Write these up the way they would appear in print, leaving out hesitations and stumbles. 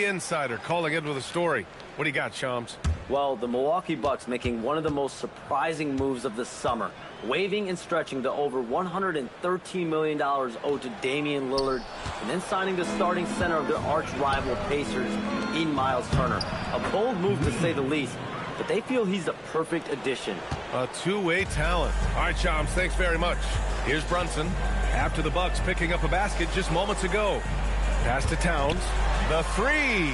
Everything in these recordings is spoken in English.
NBA insider calling in with a story. What do you got, Shams? Well, the Milwaukee Bucks making one of the most surprising moves of the summer, waiving and stretching the over $113 million owed to Damian Lillard, and then signing the starting center of their arch-rival Pacers in Miles Turner. A bold move to say the least, but they feel he's the perfect addition. A two-way talent. All right, Shams, thanks very much. Here's Brunson after the Bucks picking up a basket just moments ago. Pass to Towns. The three.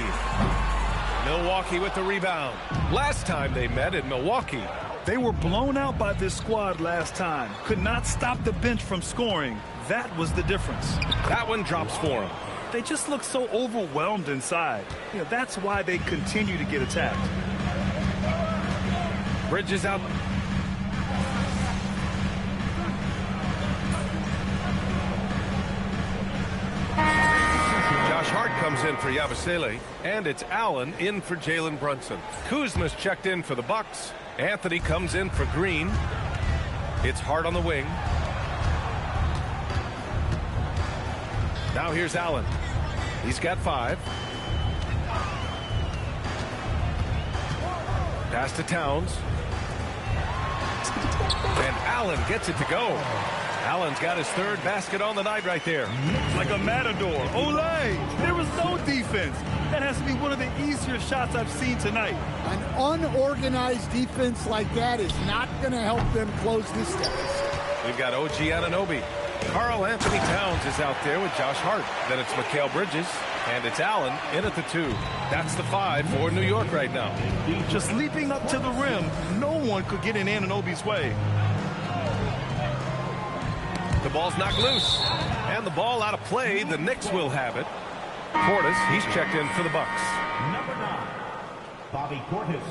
Milwaukee with the rebound. Last time they met in Milwaukee, they were blown out by this squad last time. Could not stop the bench from scoring. That was the difference. That one drops for them. They just look so overwhelmed inside. You know, that's why they continue to get attacked. Bridges out. Josh Hart comes in for Yabusele, and it's Allen in for Jalen Brunson. Kuzma's checked in for the Bucks. Anthony comes in for Green. It's Hart on the wing. Now here's Allen. He's got 5. Pass to Towns. And Allen gets it to go. Allen's got his 3rd basket on the night right there. Like a matador. Olay! There was no defense. That has to be one of the easier shots I've seen tonight. An unorganized defense like that is not going to help them close this deficit. We've got OG Anunoby. Karl Anthony Towns is out there with Josh Hart. Then it's Mikal Bridges. And it's Allen in at the 2. That's the 5 for New York right now. Just leaping up to the rim, no one could get in Anunoby's way. The ball's knocked loose. And the ball out of play. The Knicks will have it. Portis, he's checked in for the Bucks. Number 9, Bobby Portis.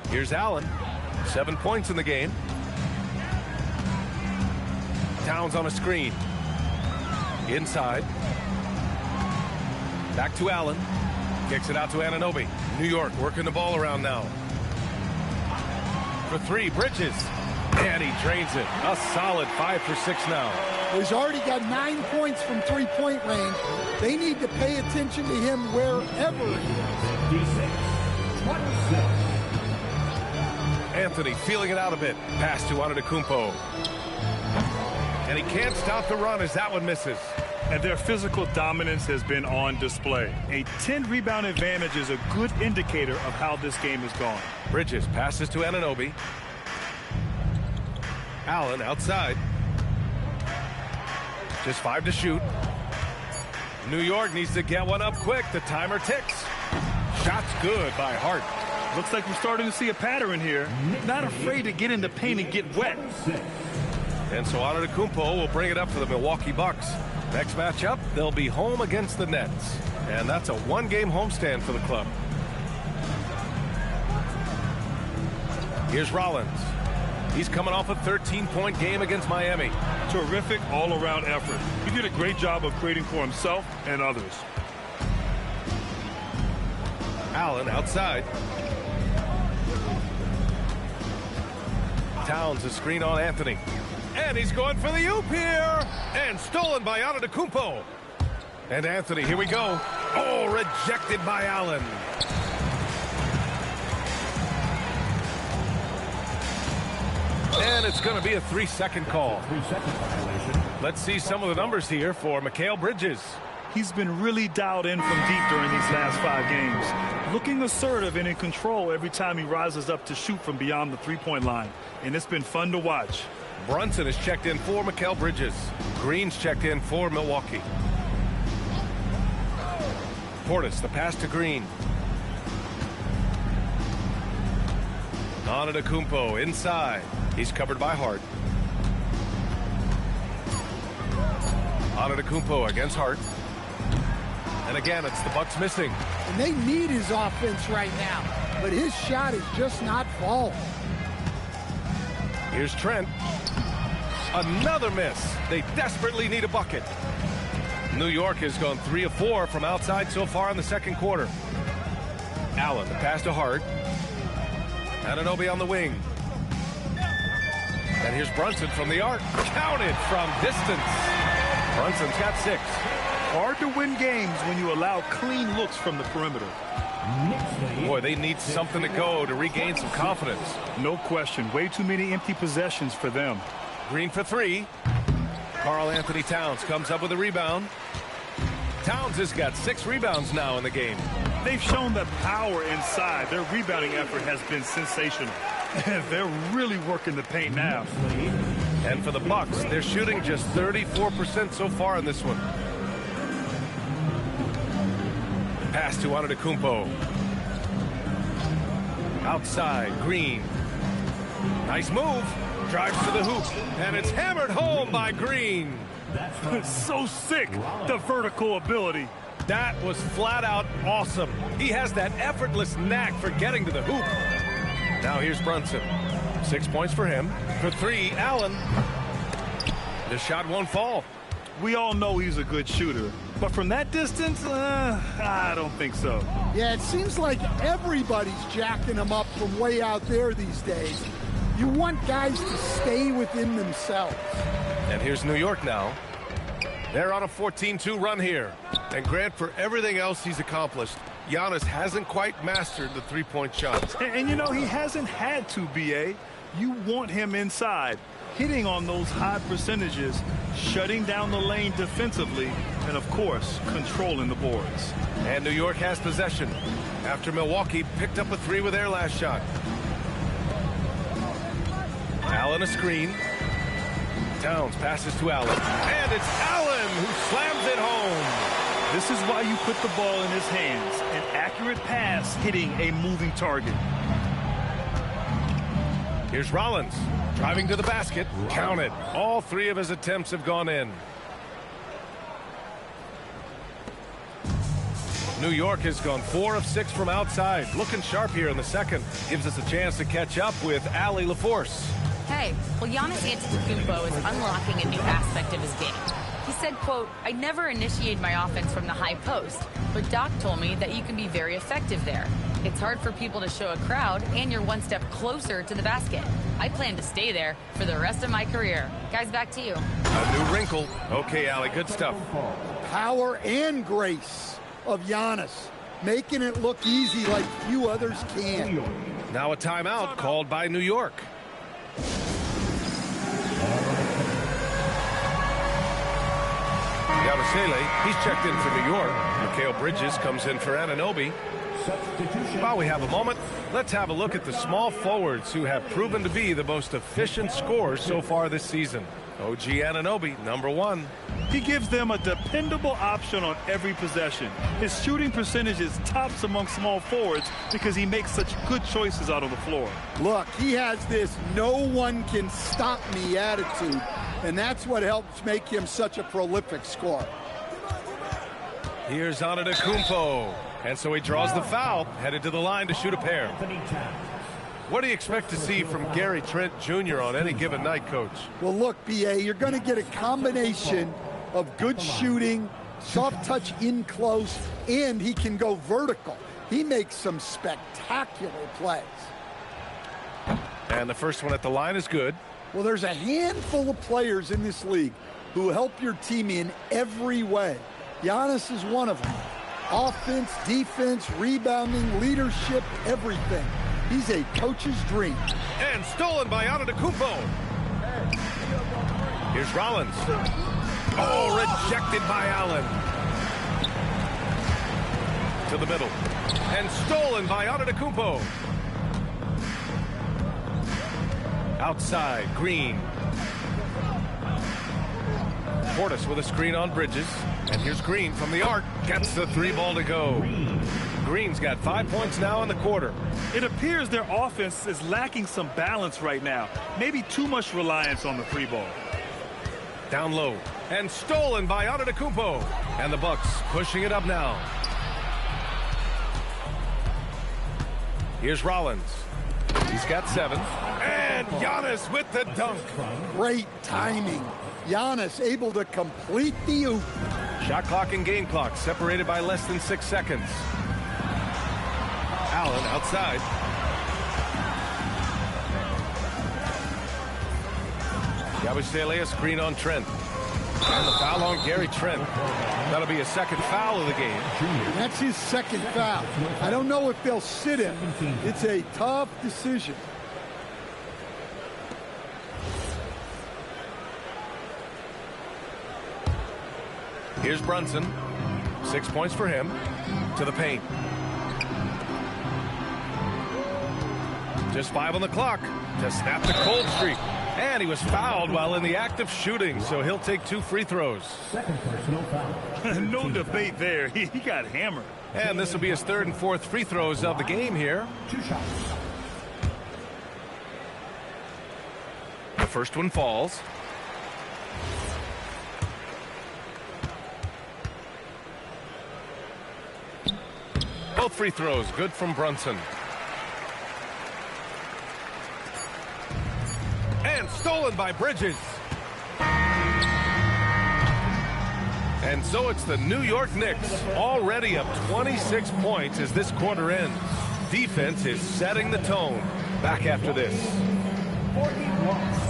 Here's Allen. 7 points in the game. Towns on a screen. Inside. Back to Allen. Kicks it out to Anunoby. New York working the ball around now. For 3, Bridges. And he drains it. A solid 5 for 6 now. He's already got 9 points from three-point range. They need to pay attention to him wherever he is. Anthony feeling it out a bit. Pass to Antetokounmpo. And he can't stop the run as that one misses. And their physical dominance has been on display. A 10-rebound advantage is a good indicator of how this game is going. Bridges passes to Anunoby. Allen outside. Just 5 to shoot. New York needs to get one up quick. The timer ticks. Shot's good by Hart. Looks like we're starting to see a pattern here. Not afraid to get in the paint and get wet. And so Antetokounmpo will bring it up for the Milwaukee Bucks. Next matchup, they'll be home against the Nets. And that's a 1-game homestand for the club. Here's Rollins. He's coming off a 13-point game against Miami. Terrific all-around effort. He did a great job of creating for himself and others. Allen outside. Towns a screen on Anthony. And he's going for the oop here. And stolen by Antetokounmpo. And Anthony, here we go. Oh, rejected by Allen. And it's going to be a 3-second call. 3-second violation. Let's see some of the numbers here for Mikal Bridges. He's been really dialed in from deep during these last 5 games. Looking assertive and in control every time he rises up to shoot from beyond the 3-point line. And it's been fun to watch. Brunson is checked in for Mikal Bridges. Green's checked in for Milwaukee. Portis, the pass to Green. Antetokounmpo inside. He's covered by Hart. Antetokounmpo against Hart. And again, it's the Bucks missing. And they need his offense right now, but his shot is just not falling. Here's Trent. Another miss. They desperately need a bucket. New York has gone 3 of 4 from outside so far in the second quarter. Allen, the pass to Hart. Anunoby on the wing. And here's Brunson from the arc. Counted from distance. Brunson's got 6. Hard to win games when you allow clean looks from the perimeter. Boy, they need something to go to regain some confidence. No question. Way too many empty possessions for them. Green for 3. Karl Anthony Towns comes up with a rebound. Towns has got 6 rebounds now in the game. They've shown that power inside. Their rebounding effort has been sensational. They're really working the paint now. And for the Bucks, they're shooting just 34% so far in this one. Pass to Antetokounmpo. Outside, Green. Nice move. Drives to the hoop. And it's hammered home by Green. So sick, the vertical ability. That was flat out awesome. He has that effortless knack for getting to the hoop. Now here's Brunson. 6 points for him. For 3, Allen. The shot won't fall. We all know he's a good shooter, but from that distance, I don't think so. Yeah, it seems like everybody's jacking him up from way out there these days. You want guys to stay within themselves. And here's New York now. They're on a 14-2 run here. And Grant, for everything else he's accomplished, Giannis hasn't quite mastered the three-point shot. And you know, he hasn't had to, B.A. You want him inside, hitting on those high percentages, shutting down the lane defensively, and, of course, controlling the boards. And New York has possession after Milwaukee picked up a 3 with their last shot. Allen a screen. Towns passes to Allen. And it's Allen who slams it home. This is why you put the ball in his hands. An accurate pass hitting a moving target. Here's Rollins driving to the basket. Counted. All 3 of his attempts have gone in. New York has gone 4 of 6 from outside. Looking sharp here in the second. Gives us a chance to catch up with Allie LaForce. Hey, well, Giannis Antetokounmpo is unlocking a new aspect of his game. He said, quote, "I never initiate my offense from the high post, but Doc told me that you can be very effective there. It's hard for people to show a crowd, and you're one step closer to the basket. I plan to stay there for the rest of my career." Guys, back to you. A new wrinkle. Okay, Allie, good stuff. Power and grace of Giannis, making it look easy like few others can. Now a timeout called by New York. Yabusele, he's checked in for New York. Mikal Bridges comes in for Anunoby. While we have a moment, let's have a look at the small forwards who have proven to be the most efficient scorers so far this season. OG Anunoby, number 1. He gives them a dependable option on every possession. His shooting percentage is tops among small forwards because he makes such good choices out on the floor. Look, he has this no one can stop me attitude, and that's what helps make him such a prolific scorer. Here's Antetokounmpo. And so he draws the foul, headed to the line to shoot a pair. What do you expect to see from Gary Trent Jr. on any given night, Coach? Well, look, B.A., you're going to get a combination of good shooting, soft touch in close, and he can go vertical. He makes some spectacular plays. And the first one at the line is good. Well, there's a handful of players in this league who help your team in every way. Giannis is one of them. Offense, defense, rebounding, leadership, everything. He's a coach's dream. And stolen by Antetokounmpo. Here's Rollins. Oh, rejected by Allen. To the middle. And stolen by Antetokounmpo. Outside, Green. Portis with a screen on Bridges. And here's Green from the arc. Gets the 3 ball to go. Green's got 5 points now in the quarter. It appears their offense is lacking some balance right now. Maybe too much reliance on the 3 ball. Down low. And stolen by Antetokounmpo. And the Bucks pushing it up now. Here's Rollins. He's got 7. And Giannis with the dunk. Great timing. Giannis able to complete the oop. Shot clock and game clock separated by less than 6 seconds. Allen outside. Yabusele, a screen on Trent. And the foul on Gary Trent. That'll be a second foul of the game. That's his second foul. I don't know if they'll sit him. It's a tough decision. Here's Brunson. 6 points for him. To the paint. Just 5 on the clock to snap the cold streak. And he was fouled while in the act of shooting, so he'll take 2 free throws. Second personal foul. No debate there. He got hammered. And this will be his 3rd and 4th free throws of the game here. 2 shots. The first one falls. Both free throws good from Brunson. And stolen by Bridges. And so it's the New York Knicks already up 26 points as this quarter ends. Defense is setting the tone. Back after this. 41.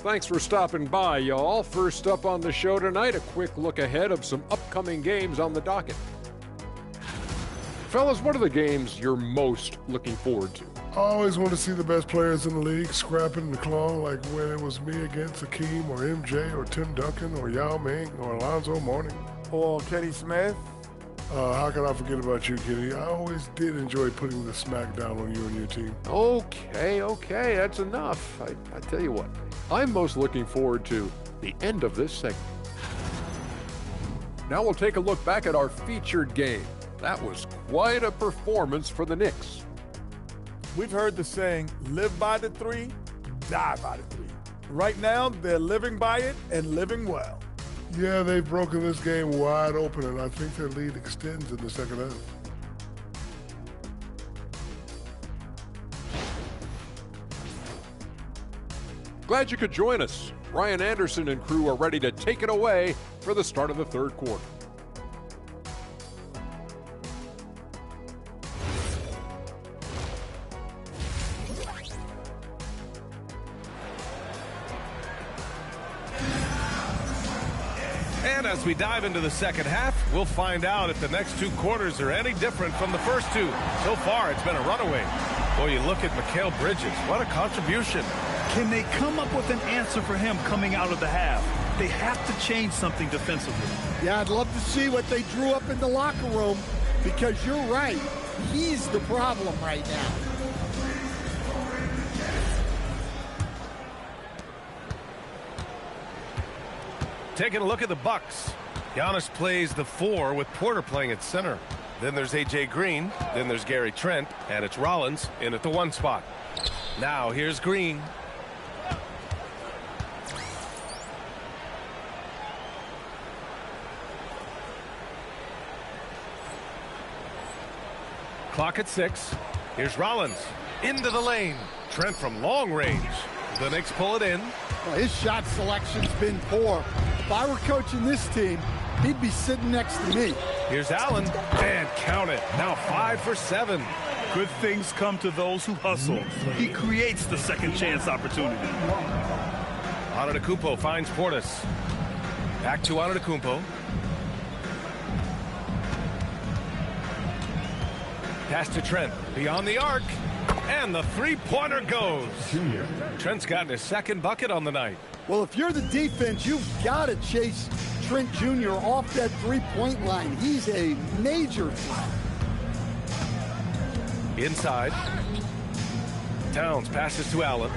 Thanks for stopping by, y'all. First up on the show tonight, a quick look ahead of some upcoming games on the docket. Fellas, what are the games you're most looking forward to? I always want to see the best players in the league scrapping and clawing, like when it was me against Hakeem or MJ or Tim Duncan or Yao Ming or Alonzo Mourning. Or Kenny Smith. How can I forget about you, Kenny? I always did enjoy putting the smack down on you and your team. Okay, that's enough. I tell you what, I'm most looking forward to the end of this segment. Now we'll take a look back at our featured game. That was quite a performance for the Knicks. We've heard the saying, live by the 3, die by the 3. Right now, they're living by it and living well. Yeah, they've broken this game wide open, and I think their lead extends in the second half. Glad you could join us. Ryan Anderson and crew are ready to take it away for the start of the third quarter. And as we dive into the second half, we'll find out if the next 2 quarters are any different from the first 2. So far, it's been a runaway. Boy, you look at Mikal Bridges. What a contribution. Can they come up with an answer for him coming out of the half? They have to change something defensively. Yeah, I'd love to see what they drew up in the locker room, because you're right. He's the problem right now. Taking a look at the Bucks. Giannis plays the 4 with Porter playing at center. Then there's A.J. Green. Then there's Gary Trent. And it's Rollins in at the 1 spot. Now here's Green. Clock at 6. Here's Rollins into the lane. Trent from long range. The Knicks pull it in. Well, his shot selection's been poor. If I were coaching this team, he'd be sitting next to me. Here's Allen, and count it. Now 5 for 7. Good things come to those who hustle. He creates the second chance opportunity. Antetokounmpo finds Portis. Back to Antetokounmpo. Pass to Trent. Beyond the arc. And the 3-pointer goes. Trent's gotten his 2nd bucket on the night. Well, if you're the defense, you've got to chase Trent Jr. off that 3-point line. He's a major threat. Inside. Towns passes to Allen.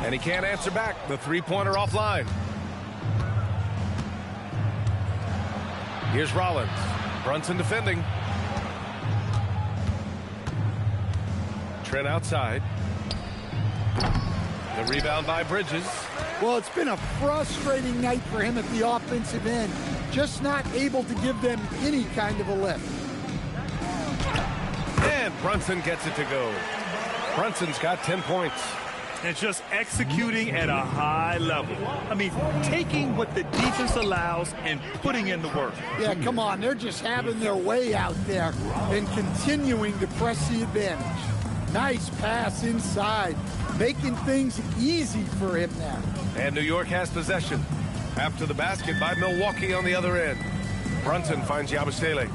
And he can't answer back. The 3-pointer offline. Here's Rollins. Brunson defending. Trent outside. The rebound by Bridges. Well, it's been a frustrating night for him at the offensive end. Just not able to give them any kind of a lift. And Brunson gets it to go. Brunson's got 10 points. And just executing at a high level. I mean, taking what the defense allows and putting in the work. Yeah, come on. They're just having their way out there and continuing to press the advantage. Nice pass inside, making things easy for him now. And New York has possession. After the basket by Milwaukee on the other end. Brunson finds Yabusele.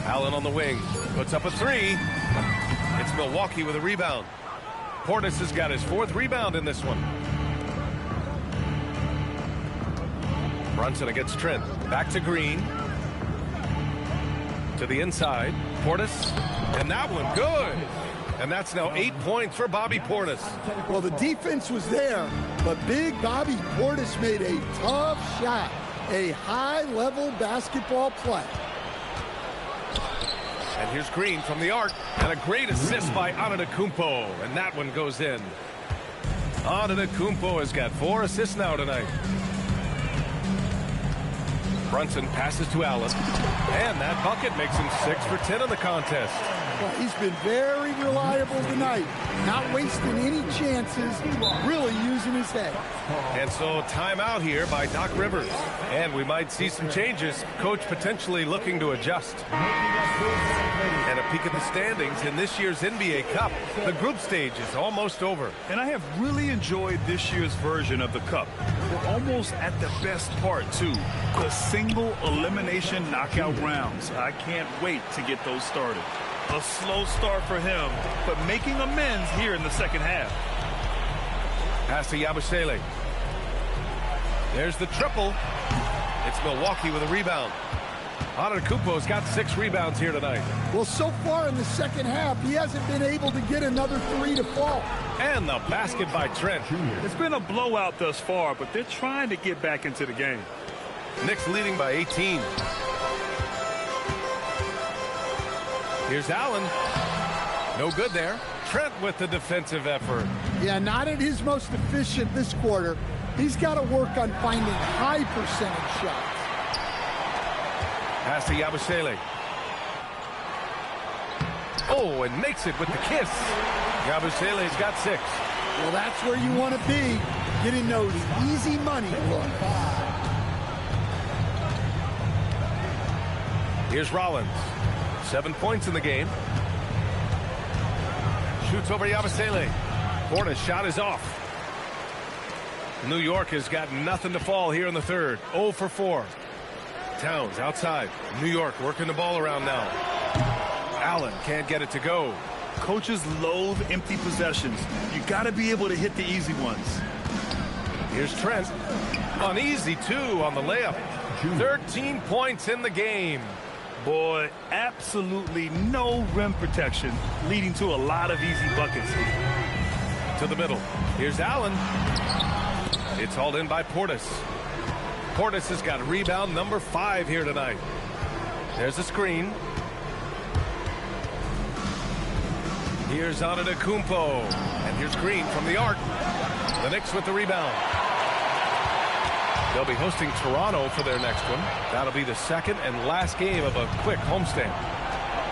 Allen on the wing. Puts up a three. It's Milwaukee with a rebound. Portis has got his 4th rebound in this one. Brunson against Trent. Back to Green. To the inside. Portis. And that one good. And that's now 8 points for Bobby Portis. Well, the defense was there, but big Bobby Portis made a tough shot. A high-level basketball play. And here's Green from the arc. And a great assist by Antetokounmpo. And that one goes in. Antetokounmpo has got 4 assists now tonight. Brunson passes to Allen. And that bucket makes him 6 for 10 in the contest. Well, he's been very reliable tonight. Not wasting any chances. Really using his head. And so timeout here by Doc Rivers. And we might see some changes. Coach potentially looking to adjust. And a peek at the standings in this year's NBA Cup. The group stage is almost over. And I have really enjoyed this year's version of the Cup. We're almost at the best part, too. The single elimination knockout rounds. I can't wait to get those started. A slow start for him, but making amends here in the second half. Pass to Yabusele. There's the triple. It's Milwaukee with a rebound. Antetokounmpo's got 6 rebounds here tonight. Well, so far in the second half, he hasn't been able to get another 3 to fall. And the basket by Trent. It's been a blowout thus far, but they're trying to get back into the game. Knicks leading by 18. Here's Allen. No good there. Trent with the defensive effort. Yeah, not at his most efficient this quarter. He's got to work on finding high percentage shots. Pass to Yabusele. Oh, and makes it with the kiss. Yabusele's got 6. Well, that's where you want to be, getting those easy money looks. Here's Rollins. 7 points in the game. Shoots over Yabusele. Portis' shot is off. New York has got nothing to fall here in the third. 0 for 4. Towns outside. New York working the ball around now. Allen can't get it to go. Coaches loathe empty possessions. You got to be able to hit the easy ones. Here's Trent. On easy, 2 on the layup. 13 points in the game. Boy, absolutely no rim protection, leading to a lot of easy buckets. To the middle. Here's Allen. It's hauled in by Portis. Portis has got rebound number 5 here tonight. There's a screen. Here's Antetokounmpo. And here's Green from the arc. The Knicks with the rebound. They'll be hosting Toronto for their next one. That'll be the second and last game of a quick homestand.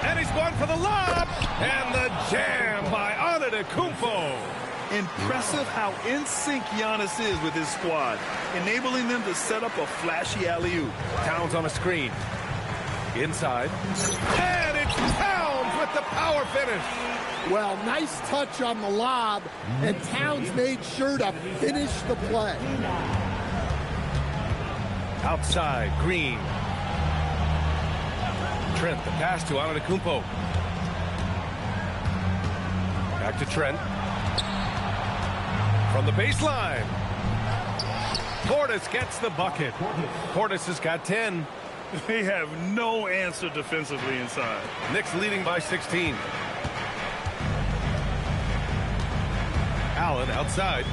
And he's going for the lob. And the jam by Antetokounmpo. Impressive how in sync Giannis is with his squad, enabling them to set up a flashy alley-oop. Towns on a screen. Inside. And it's Towns with the power finish. Well, nice touch on the lob, and Towns made sure to finish the play. Outside, Green. Trent, the pass to Antetokounmpo. Back to Trent. From the baseline. Portis gets the bucket. Portis has got 10. They have no answer defensively inside. Knicks leading by 16. Allen outside.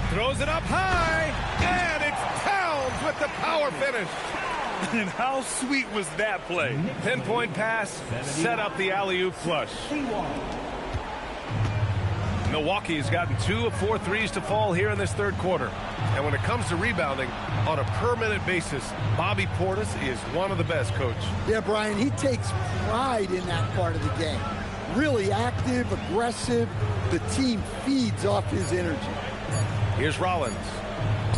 Throws it up high. And it's Towns with the power finish. And how sweet was that play? 10-point pass. Set up the alley-oop flush. Milwaukee's gotten 2 of 4 threes to fall here in this third quarter. And when it comes to rebounding on a per-minute basis, Bobby Portis is one of the best, Coach. Yeah, Brian, he takes pride in that part of the game. Really active, aggressive. The team feeds off his energy. Here's Rollins.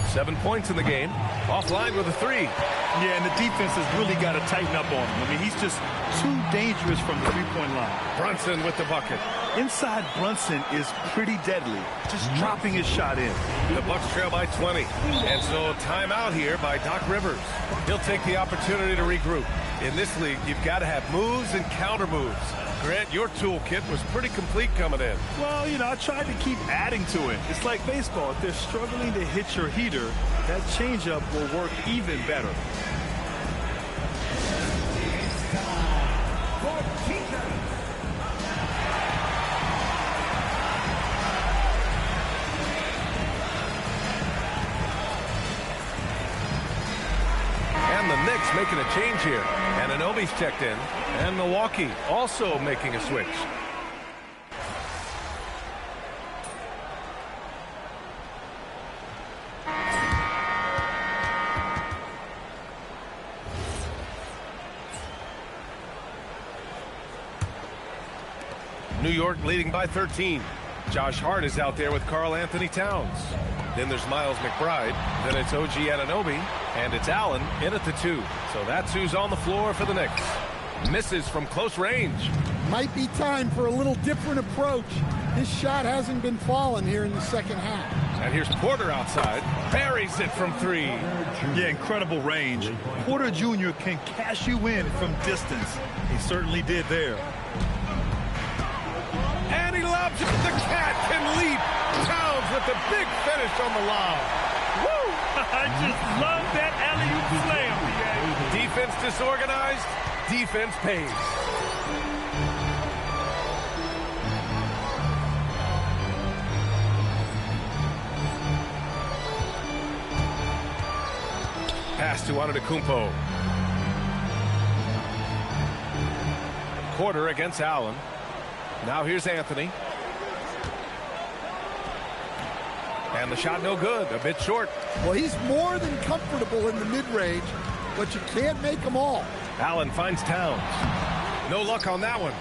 7 points in the game. Offline with a three. Yeah, and the defense has really got to tighten up on him. I mean, he's just too dangerous from the three-point line. Brunson with the bucket. Inside Brunson is pretty deadly, just dropping his shot in. The Bucks trail by 20. And so timeout here by Doc Rivers. He'll take the opportunity to regroup. In this league, you've got to have moves and counter moves. Grant, your toolkit was pretty complete coming in. Well, you know, I tried to keep adding to it. It's like baseball. If they're struggling to hit your heater, that changeup will work even better. And the Knicks making a change here. And Anunoby's checked in. And Milwaukee also making a switch. New York leading by 13. Josh Hart is out there with Karl Anthony Towns. Then there's Miles McBride. Then it's OG Anunoby. And it's Allen in at the 2. So that's who's on the floor for the Knicks. Misses from close range. Might be time for a little different approach. His shot hasn't been falling here in the second half. And here's Porter outside. Buries it from 3. Yeah, incredible range. Porter Jr. can cash you in from distance. He certainly did there. And he lobs it. The cat can leap. Towns with the big finish on the lob. Woo! I just love that alley-oop slam, B.A. Defense disorganized. Defense pays. Pass to Antetokounmpo. Quarter against Allen. Now here's Anthony. And the shot no good. A bit short. Well, he's more than comfortable in the mid-range, but you can't make them all. Allen finds Towns. No luck on that one.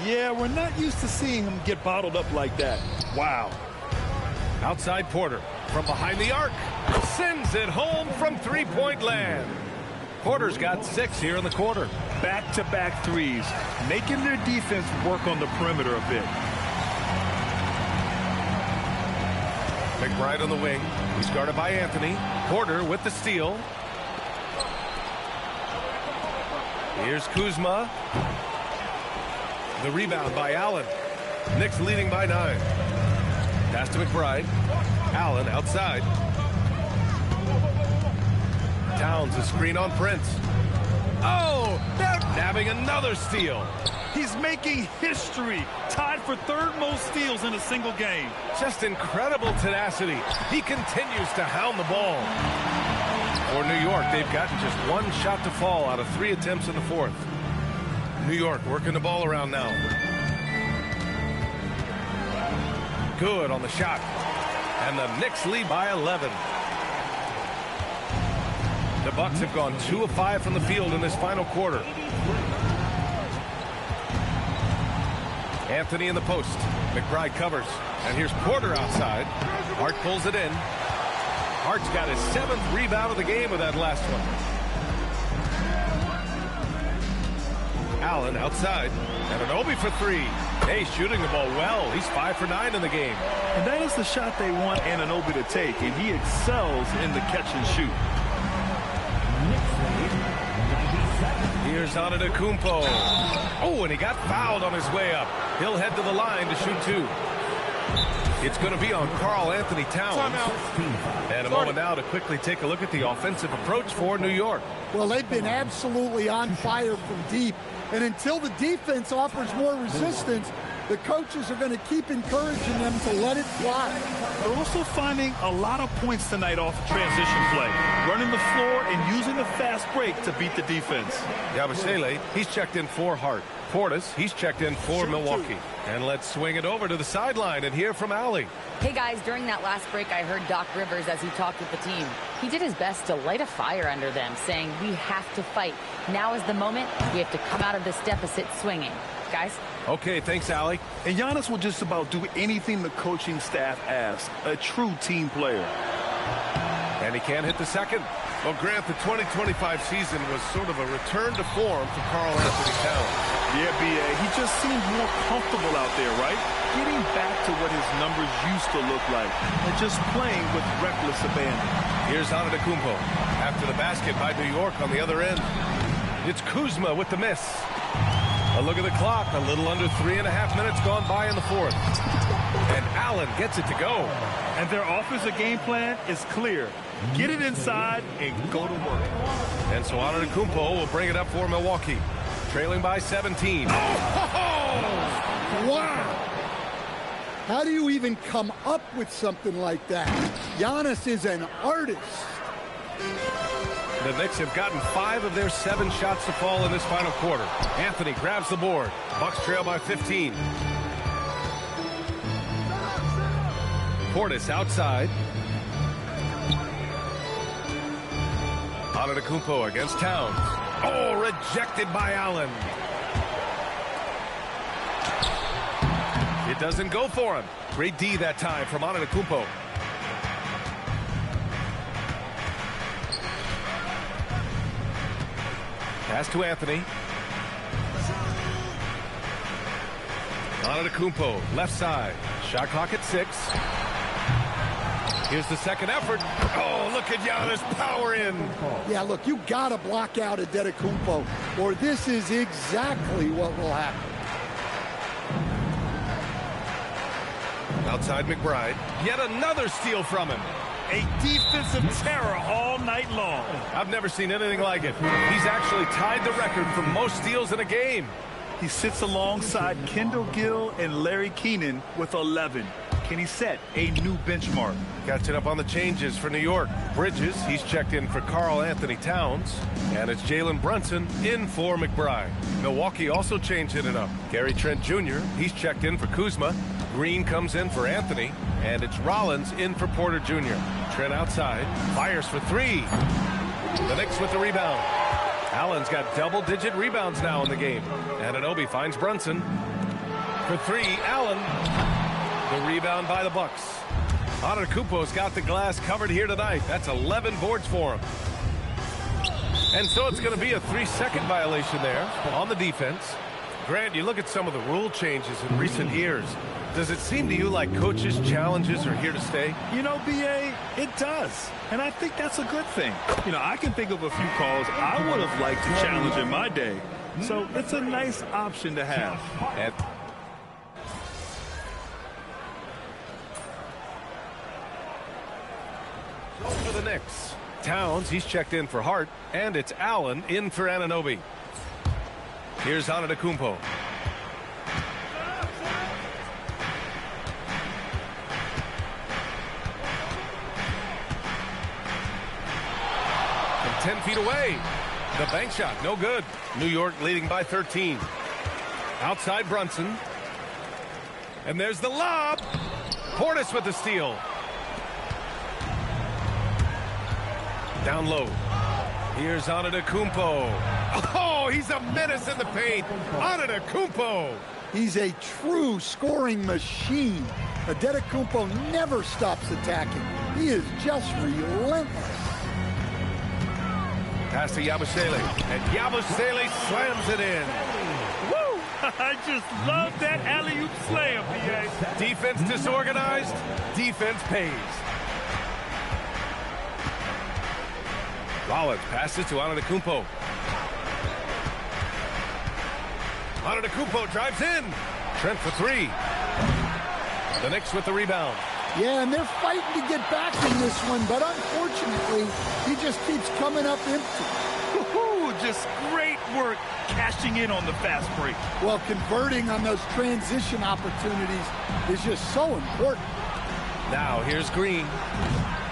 Yeah, we're not used to seeing him get bottled up like that. Wow. Outside Porter from behind the arc. Sends it home from three-point land. Porter's got 6 here in the quarter. Back-to-back threes, making their defense work on the perimeter a bit. McBride on the wing. He's guarded by Anthony. Porter with the steal. Here's Kuzma. The rebound by Allen. Knicks leading by 9. Pass to McBride. Allen outside. Towns a screen on Prince. Oh, they're nabbing another steal. He's making history. Tied for third most steals in a single game. Just incredible tenacity. He continues to hound the ball. For New York, they've gotten just 1 shot to fall out of 3 attempts in the 4th. New York working the ball around now. Good on the shot. And the Knicks lead by 11. The Bucks have gone 2 of 5 from the field in this final quarter. Anthony in the post. McBride covers. And here's Porter outside. Hart pulls it in. Hart's got his 7th rebound of the game with that last one. Allen outside. And Anunoby for 3. Hey, shooting the ball well. He's 5 for 9 in the game. And that is the shot they want Anunoby to take, and he excels in the catch and shoot. Here's Antetokounmpo. Oh, and he got fouled on his way up. He'll head to the line to shoot 2. It's going to be on Karl Anthony Towns. And a moment now to quickly take a look at the offensive approach for New York. Well, they've been absolutely on fire from deep. And until the defense offers more resistance, The coaches are going to keep encouraging them to let it fly. They're also finding a lot of points tonight off of transition play, running the floor and using the fast break to beat the defense. Yabusele, he's checked in for Hart. Portis, he's checked in for Milwaukee. And let's swing it over to the sideline and hear from Allie. Hey guys, during that last break, I heard Doc Rivers as he talked with the team. He did his best to light a fire under them, saying, we have to fight. Now is the moment. We have to come out of this deficit swinging. Guys? Okay, thanks, Allie. And Giannis will just about do anything the coaching staff asks. A true team player. And he can't hit the second. Well, Grant, the 2025 season was sort of a return to form for Karl Anthony Towns. Yeah, B.A. He just seemed more comfortable out there, right? Getting back to what his numbers used to look like and just playing with reckless abandon. Here's Antetokounmpo after the basket by New York on the other end. It's Kuzma with the miss. A look at the clock. A little under 3.5 minutes gone by in the fourth. And Allen gets it to go. And their offensive game plan is clear. Get it inside and go to work. And so Antetokounmpo will bring it up for Milwaukee. Trailing by 17. Wow. How do you even come up with something like that? Giannis is an artist. The Knicks have gotten 5 of their 7 shots to fall in this final quarter. Anthony grabs the board. Bucks trail by 15. Portis outside. Antetokounmpo against Towns. Oh, rejected by Allen. It doesn't go for him. Great D that time from Antetokounmpo. Pass to Anthony. Antetokounmpo, left side. Shot clock at 6. Here's the second effort. Oh, look at Giannis power in. Yeah, look, you got to block out Antetokounmpo, or this is exactly what will happen. Outside McBride. Yet another steal from him. A defensive terror all night long. I've never seen anything like it. He's actually tied the record for most steals in a game. He sits alongside Kendall Gill and Larry Keenan with 11. Can he set a new benchmark? Catching up on the changes for New York. Bridges, he's checked in for Karl Anthony Towns. And it's Jalen Brunson in for McBride. Milwaukee also changing it up. Gary Trent Jr., he's checked in for Kuzma. Green comes in for Anthony. And it's Rollins in for Porter Jr. Trent outside. Fires for 3. The Knicks with the rebound. Allen's got double-digit rebounds now in the game. Anunoby finds Brunson. For 3, Allen. The rebound by the Bucks. Antetokounmpo's got the glass covered here tonight. That's 11 boards for him. And so it's going to be a 3-second violation there on the defense. Grant, you look at some of the rule changes in recent years. Does it seem to you like coaches' challenges are here to stay? You know, B.A., it does. And I think that's a good thing. You know, I can think of a few calls I would have liked to challenge in my day. So it's a nice option to have. And for the Knicks, Towns, he's checked in for Hart, and it's Allen in for Anunoby. Here's Antetokounmpo. From 10 feet away, the bank shot, no good. New York leading by 13. Outside Brunson. And there's the lob. Portis with the steal. Down low. Here's Antetokounmpo. Oh, he's a menace in the paint. Antetokounmpo. He's a true scoring machine. Antetokounmpo never stops attacking. He is just relentless. Pass to Yabusele. And Yabusele slams it in. Woo! I just love that alley-oop slam, B.A. Defense disorganized. Defense pays. Rollins passes to Antetokounmpo. Antetokounmpo drives in. Trent for 3. The Knicks with the rebound. Yeah, and they're fighting to get back in this one, but unfortunately, he just keeps coming up empty. Woo-hoo! just great work cashing in on the fast break. Well, converting on those transition opportunities is just so important. Now here's Green.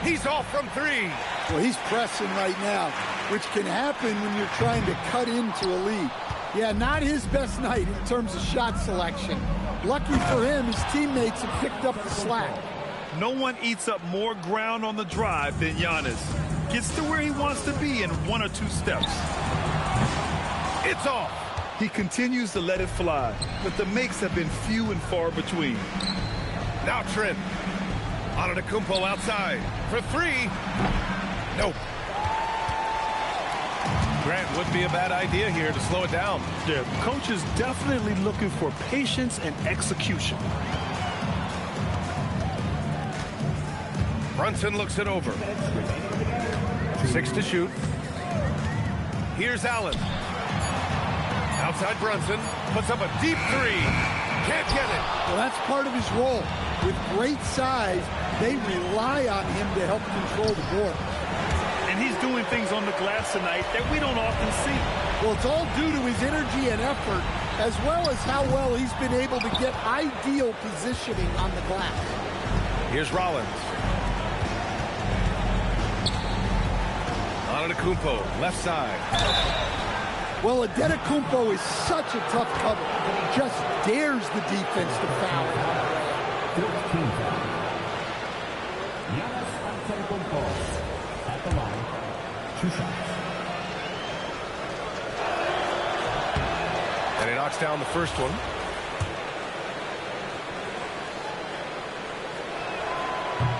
He's off from three. Well, he's pressing right now, which can happen when you're trying to cut into a lead. Yeah, not his best night in terms of shot selection. Lucky for him, his teammates have picked up the slack. No one eats up more ground on the drive than Giannis. Gets to where he wants to be in 1 or 2 steps. It's off. He continues to let it fly, but the makes have been few and far between. Now Trent. Antetokounmpo outside for three. Nope. Grant would be a bad idea here to slow it down. Yeah, the coach is definitely looking for patience and execution. Brunson looks it over. 6 to shoot. Here's Allen. Outside Brunson. Puts up a deep three. Can't get it. Well, that's part of his role. With great size, they rely on him to help control the board. And he's doing things on the glass tonight that we don't often see. Well, it's all due to his energy and effort, as well as how well he's been able to get ideal positioning on the glass. Here's Rollins. Antetokounmpo, left side. Well, Antetokounmpo is such a tough cover. He just dares the defense to foul him. 15 foul. Giannis Antetokounmpo at the line. 2 shots. And he knocks down the first one.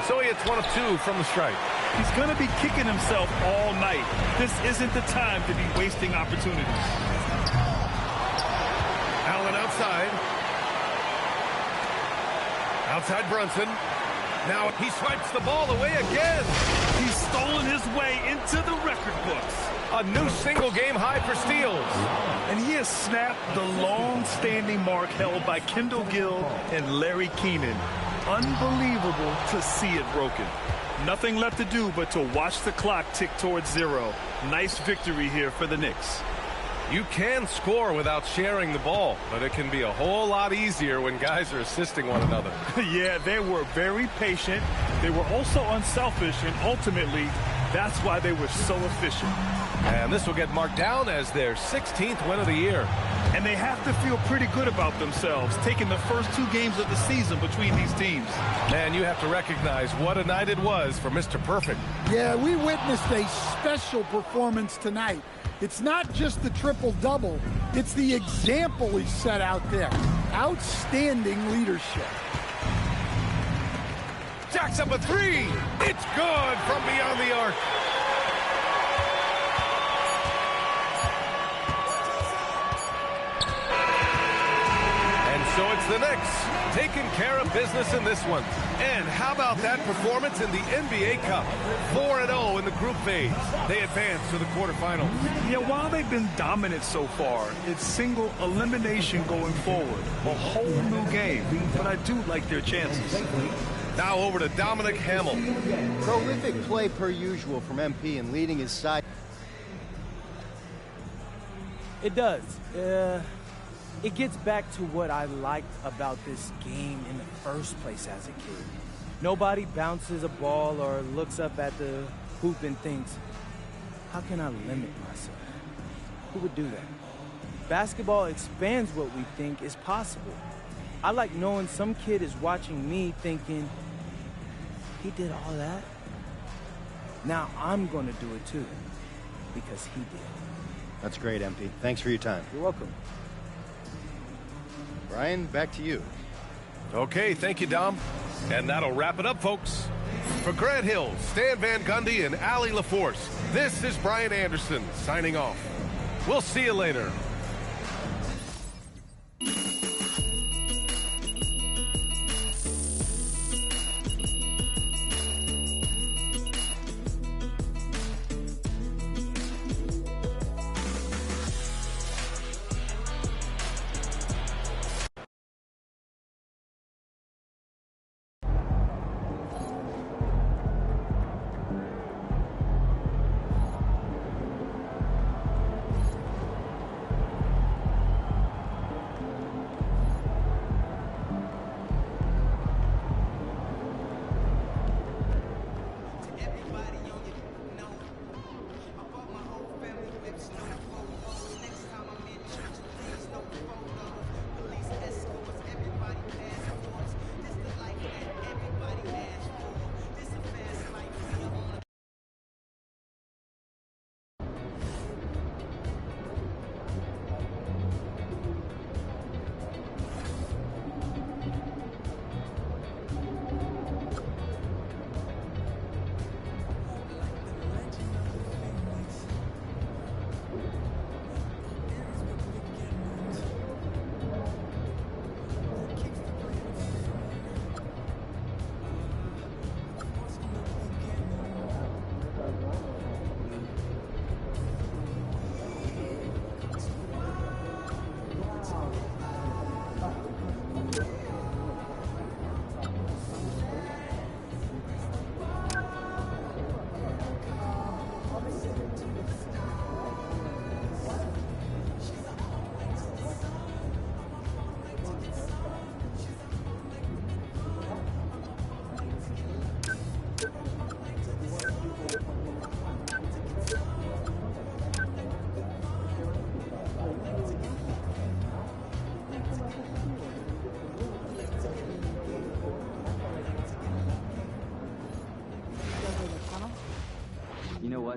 So he hits 1 of 2 from the strike. He's going to be kicking himself all night. This isn't the time to be wasting opportunities. Allen outside. Outside Brunson. Now he swipes the ball away again. He's stolen his way into the record books. A new single-game high for steals. And he has snapped the long-standing mark held by Kendall Gill and Larry Keenan. Unbelievable to see it broken. Nothing left to do but to watch the clock tick towards 0. Nice victory here for the Knicks. You can score without sharing the ball, but it can be a whole lot easier when guys are assisting one another. Yeah, they were very patient. They were also unselfish, and ultimately, that's why they were so efficient. And this will get marked down as their 16th win of the year. And they have to feel pretty good about themselves, taking the first 2 games of the season between these teams. Man, you have to recognize what a night it was for Mr. Perfect. Yeah, we witnessed a special performance tonight. It's not just the triple-double. It's the example he set out there. Outstanding leadership. Jacks up a 3. It's good from beyond the arc. So it's the Knicks taking care of business in this one. And how about that performance in the NBA Cup? 4-0 in the group phase. They advance to the quarterfinals. Yeah, while they've been dominant so far, it's single elimination going forward. A whole new game. But I do like their chances. Now over to Dominic Hamill. Prolific play per usual from MP and leading his side. It does. It gets back to what I liked about this game in the first place as a kid. Nobody bounces a ball or looks up at the hoop and thinks, how can I limit myself? Who would do that? Basketball expands what we think is possible. I like knowing some kid is watching me thinking, he did all that? Now I'm going to do it too, because he did. That's great, MP. Thanks for your time. You're welcome. Brian, back to you. Okay, thank you, Dom. And that'll wrap it up, folks. For Grant Hill, Stan Van Gundy, and Allie LaForce, this is Brian Anderson signing off. We'll see you later.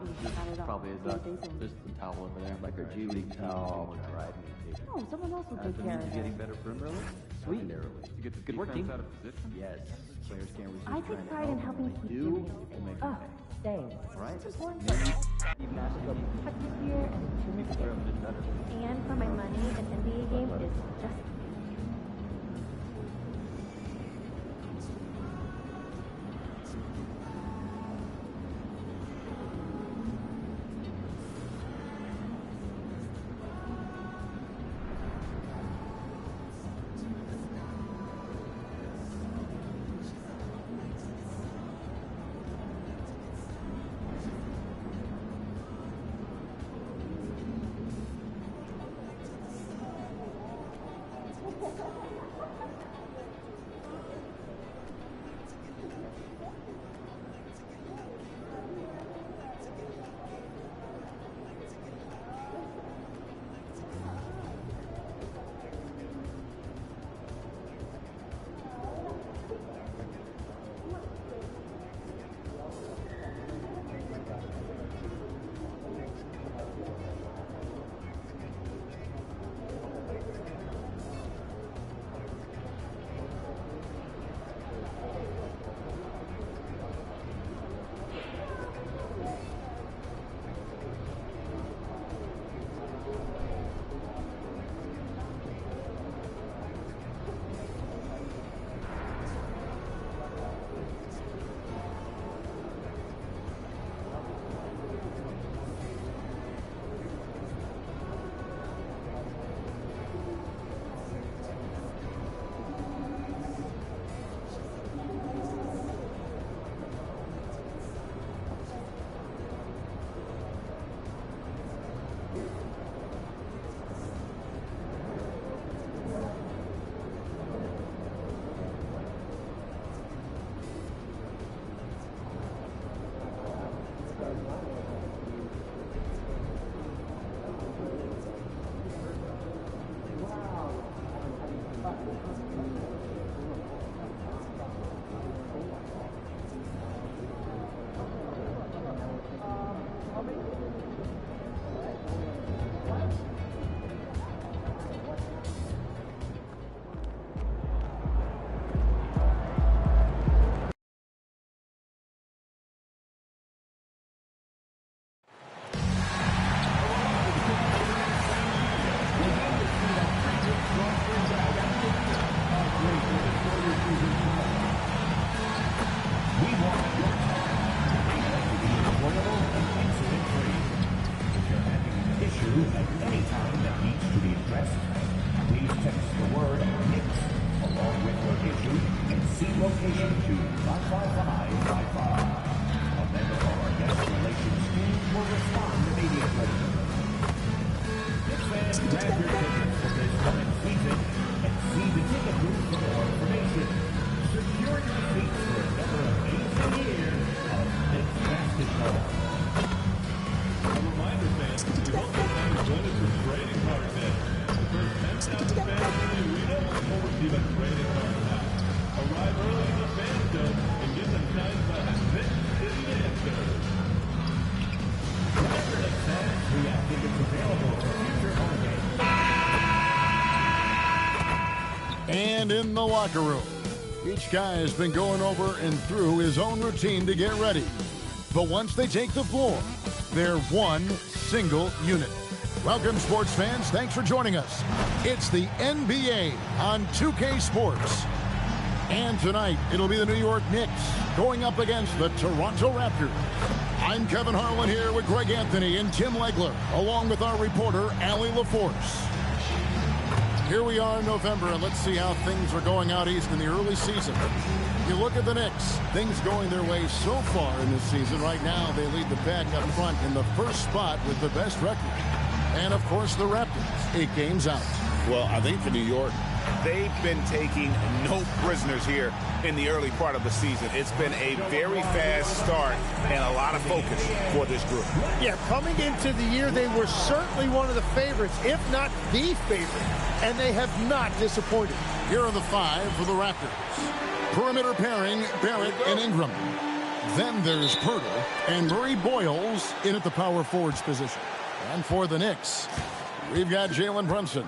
wife probably is there's the towel over there. Like her G-League towel. No, someone else will take care of it. Getting better perimeter. Sweet. To get the good team out of position. Yes. Players can't resist. I take pride in helping keep Jimmy safe. Oh, stay. Right. It's important for me. Cut this year and 2 minutes. And for my money, an NBA game is just And in the locker room, each guy has been going over and through his own routine to get ready. But once they take the floor, they're one single unit. Welcome, sports fans. Thanks for joining us. It's the NBA on 2K Sports. And tonight, it'll be the New York Knicks going up against the Toronto Raptors. I'm Kevin Harlan here with Greg Anthony and Tim Legler, along with our reporter, Allie LaForce. Here we are in November, and let's see how things are going out east in the early season. You look at the Knicks, things going their way so far in this season. Right now, they lead the pack up front in the first spot with the best record. And, of course, the Raptors, 8 games out. Well, I think for New York, they've been taking no prisoners here in the early part of the season. It's been a very fast start and a lot of focus for this group. Yeah, coming into the year, they were certainly one of the favorites, if not the favorite, and they have not disappointed. Here are the 5 for the Raptors. Perimeter pairing, Barrett and Ingram. Then there's Pirtle and Murray Boyles in at the power forwards position. And for the Knicks, we've got Jalen Brunson.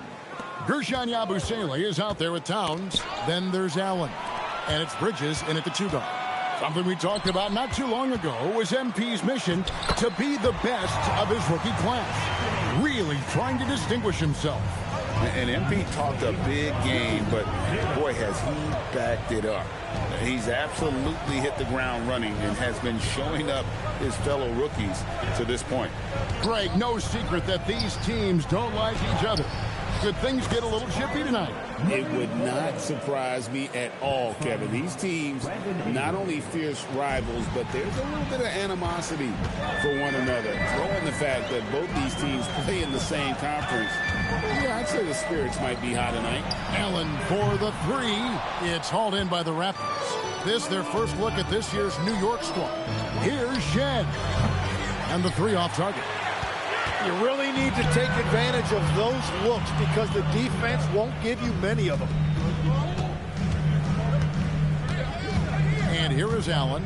Gershon Yabusele is out there with Towns. Then there's Allen. And it's Bridges in at the 2-guard. Something we talked about not too long ago was MP's mission to be the best of his rookie class. Really trying to distinguish himself. And MP talked a big game, but boy, has he backed it up. He's absolutely hit the ground running and has been showing up his fellow rookies to this point. Greg, no secret that these teams don't like each other. Could things get a little chippy tonight? It would not surprise me at all, Kevin. These teams, not only fierce rivals, but there's a little bit of animosity for one another. Throw in the fact that both these teams play in the same conference. Yeah, I'd say the spirits might be high tonight. Allen for the 3. It's hauled in by the Raptors. This their first look at this year's New York squad. Here's Shed. And the 3 off target. You really need to take advantage of those looks because the defense won't give you many of them. And here is Allen.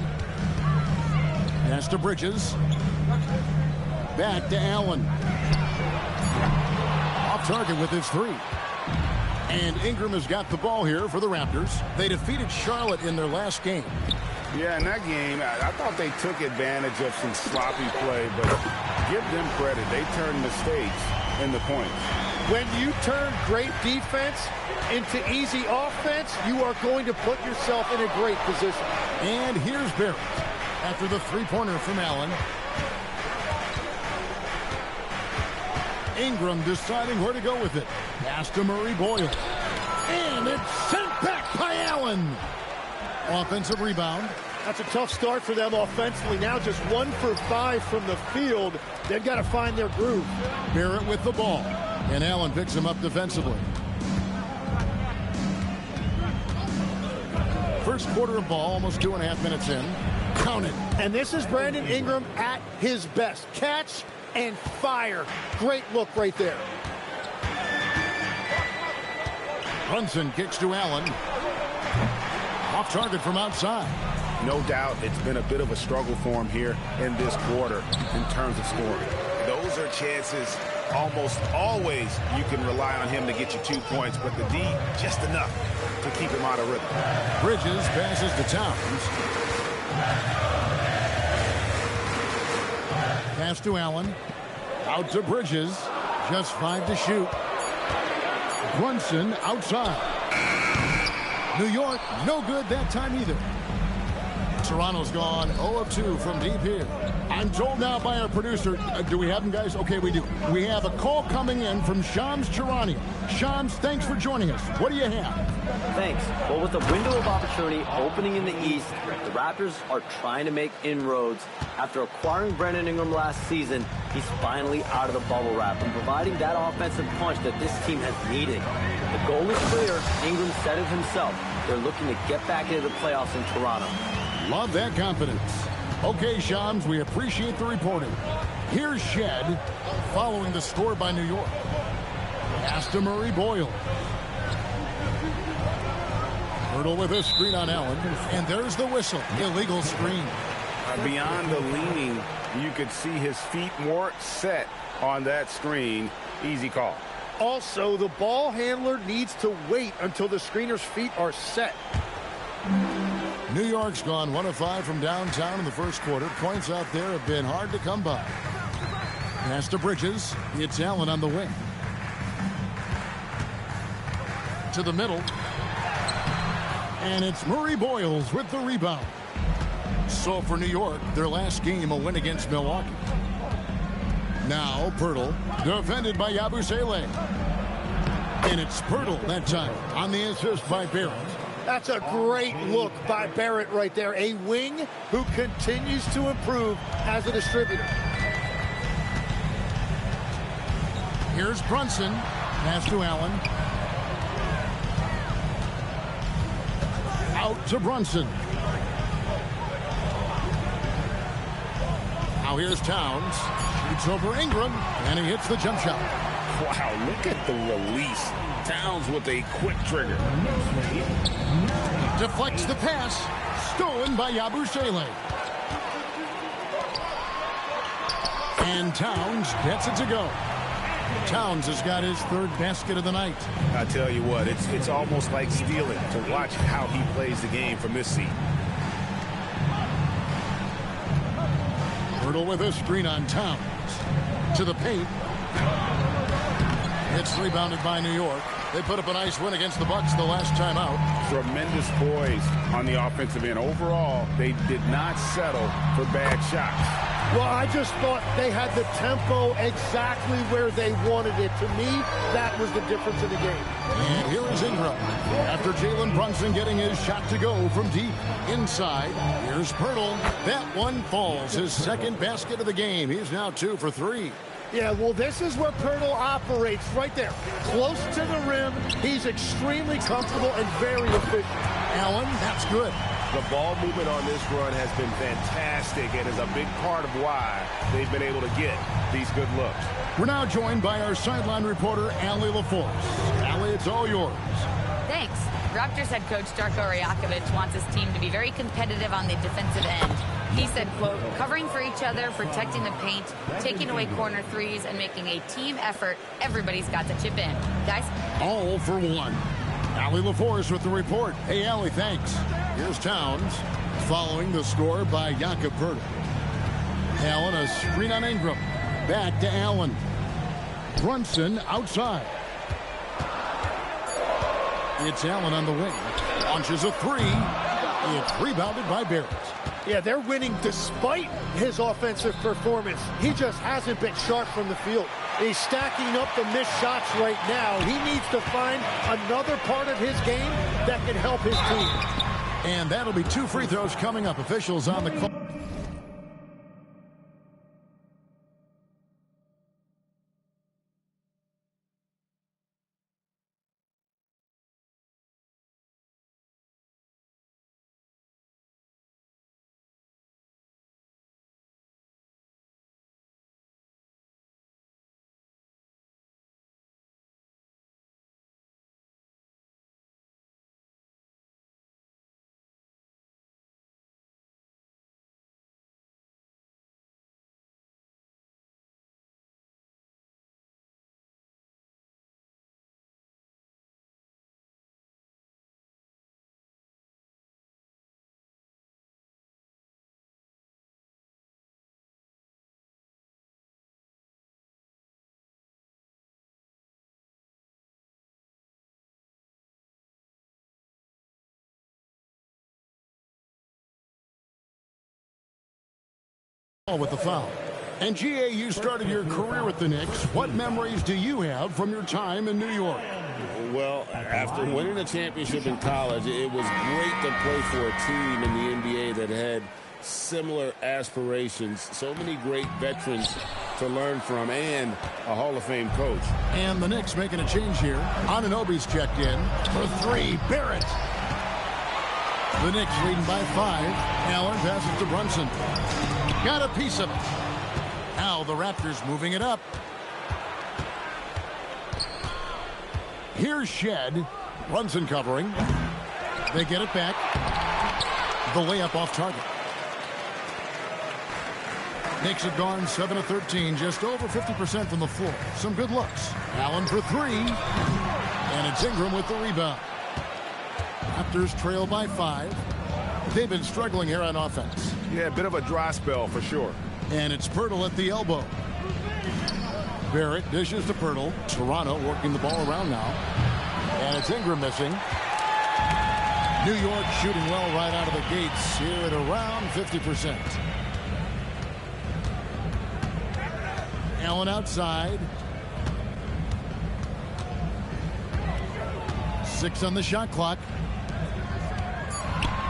Pass to Bridges. Back to Allen. Off target with his 3. And Ingram has got the ball here for the Raptors. They defeated Charlotte in their last game. Yeah, in that game, I thought they took advantage of some sloppy play, but give them credit. They turned mistakes into points. When you turn great defense into easy offense, you are going to put yourself in a great position. And here's Barrett after the 3-pointer from Allen. Ingram deciding where to go with it. Pass to Murray Boyle. And it's sent back by Allen. Offensive rebound. That's a tough start for them offensively. Now just 1 for 5 from the field. They've got to find their groove. Barrett with the ball. And Allen picks him up defensively. First quarter of ball, almost 2.5 minutes in. Count it. And this is Brandon Ingram at his best. Catch and fire. Great look right there. Brunson kicks to Allen. Off target from outside. No doubt it's been a bit of a struggle for him here in this quarter in terms of scoring. Those are chances almost always you can rely on him to get you 2 points, but the D just enough to keep him out of rhythm. Bridges passes to Towns. Pass to Allen. Out to Bridges. Just 5 to shoot. Brunson outside. New York, no good that time either. Toronto's gone 0 of 2 from deep here. I'm told now by our producer, do we have them, guys? Okay, we do. We have a call coming in from Shams Charania. Shams, thanks for joining us. What do you have? Thanks. Well, with the window of opportunity opening in the East, the Raptors are trying to make inroads. After acquiring Brandon Ingram last season, he's finally out of the bubble wrap and providing that offensive punch that this team has needed. The goal is clear. Ingram said it himself. They're looking to get back into the playoffs in Toronto. Love that confidence. Okay, Shams, we appreciate the reporting. Here's Shed following the score by New York. Pass to Murray Boyle. Hurdle with a screen on Allen. And there's the whistle. Illegal screen. Beyond the leaning, you could see his feet more set on that screen. Easy call. Also, the ball handler needs to wait until the screener's feet are set. New York's gone 1 of 5 from downtown in the first quarter. Points out there have been hard to come by. Pass to Bridges. It's Allen on the wing. To the middle. And it's Murray Boyles with the rebound. So for New York, their last game a win against Milwaukee. Now Pirtle, defended by Yabusele. And it's Pirtle that time on the assist by Barrett. That's a great look by Barrett right there. A wing who continues to improve as a distributor. Here's Brunson. Pass to Allen. Out to Brunson. Now here's Towns. Shoots over Ingram. And he hits the jump shot. Wow, look at the release. Towns with a quick trigger. Deflects the pass. Stolen by Yabusele. And Towns gets it to go. Towns has got his third basket of the night. I tell you what, it's almost like stealing to watch how he plays the game from this seat. Hurdle with a screen on Towns. To the paint. It's rebounded by New York. They put up a nice win against the Bucks the last time out. Tremendous poise on the offensive end. Overall, they did not settle for bad shots. Well, I just thought they had the tempo exactly where they wanted it. To me, that was the difference in the game. And here is Ingram. After Jalen Brunson getting his shot to go from deep inside, here's Pirtle. That one falls. His second basket of the game. He's now 2 for 3. Yeah, well, this is where Pirtle operates, right there. Close to the rim. He's extremely comfortable and very efficient. Allen, that's good. The ball movement on this run has been fantastic and is a big part of why they've been able to get these good looks. We're now joined by our sideline reporter, Allie LaForce. Allie, it's all yours. Thanks. Raptors head coach Darko Rajakovic wants his team to be very competitive on the defensive end. He said, quote, covering for each other, protecting the paint, taking away corner threes, and making a team effort. Everybody's got to chip in. Guys? All for one. Allie LaForce with the report. Hey, Allie, thanks. Here's Towns following the score by Jakob Poeltl. Allen, a screen on Ingram. Back to Allen. Brunson outside. It's Allen on the wing. Launches a three. It's rebounded by Barrett. Yeah, they're winning despite his offensive performance. He just hasn't been sharp from the field. He's stacking up the missed shots right now. He needs to find another part of his game that can help his team. And that'll be 2 free throws coming up. Officials on the clock. With the foul. And GA, you started your career with the Knicks. What memories do you have from your time in New York? Well, after winning a championship in college, it was great to play for a team in the NBA that had similar aspirations. So many great veterans to learn from and a Hall of Fame coach. And the Knicks making a change here. Anunoby's checked in for 3. Barrett. The Knicks leading by 5. Allen passes to Brunson. Got a piece of it. Now the Raptors moving it up. Here's Shed. Brunson covering. They get it back. The layup off target. Knicks have gone 7 of 13, just over 50% from the floor. Some good looks. Allen for 3. And it's Ingram with the rebound. Raptors trail by 5. They've been struggling here on offense. Yeah, a bit of a dry spell for sure. And it's Poeltl at the elbow. Barrett dishes to Poeltl. Toronto working the ball around now. And it's Ingram missing. New York shooting well right out of the gates here at around 50%. Allen outside. 6 on the shot clock.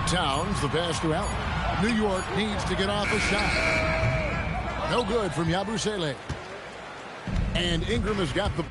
Towns, the pass to Allen. New York needs to get off a shot. No good from Yabusele. And Ingram has got the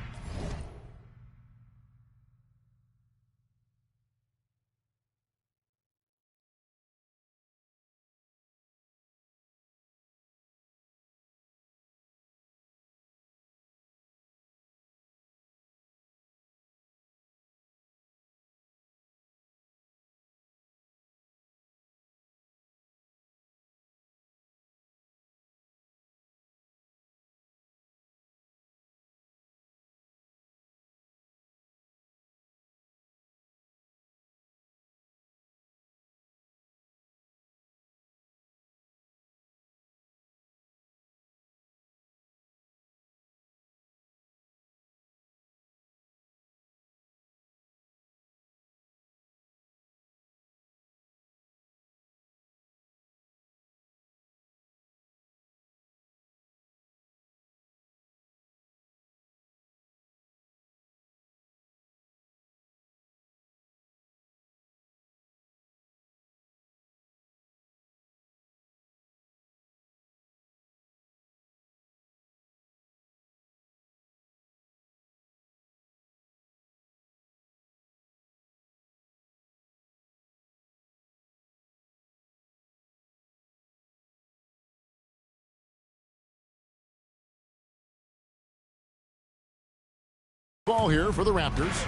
Ball here for the Raptors,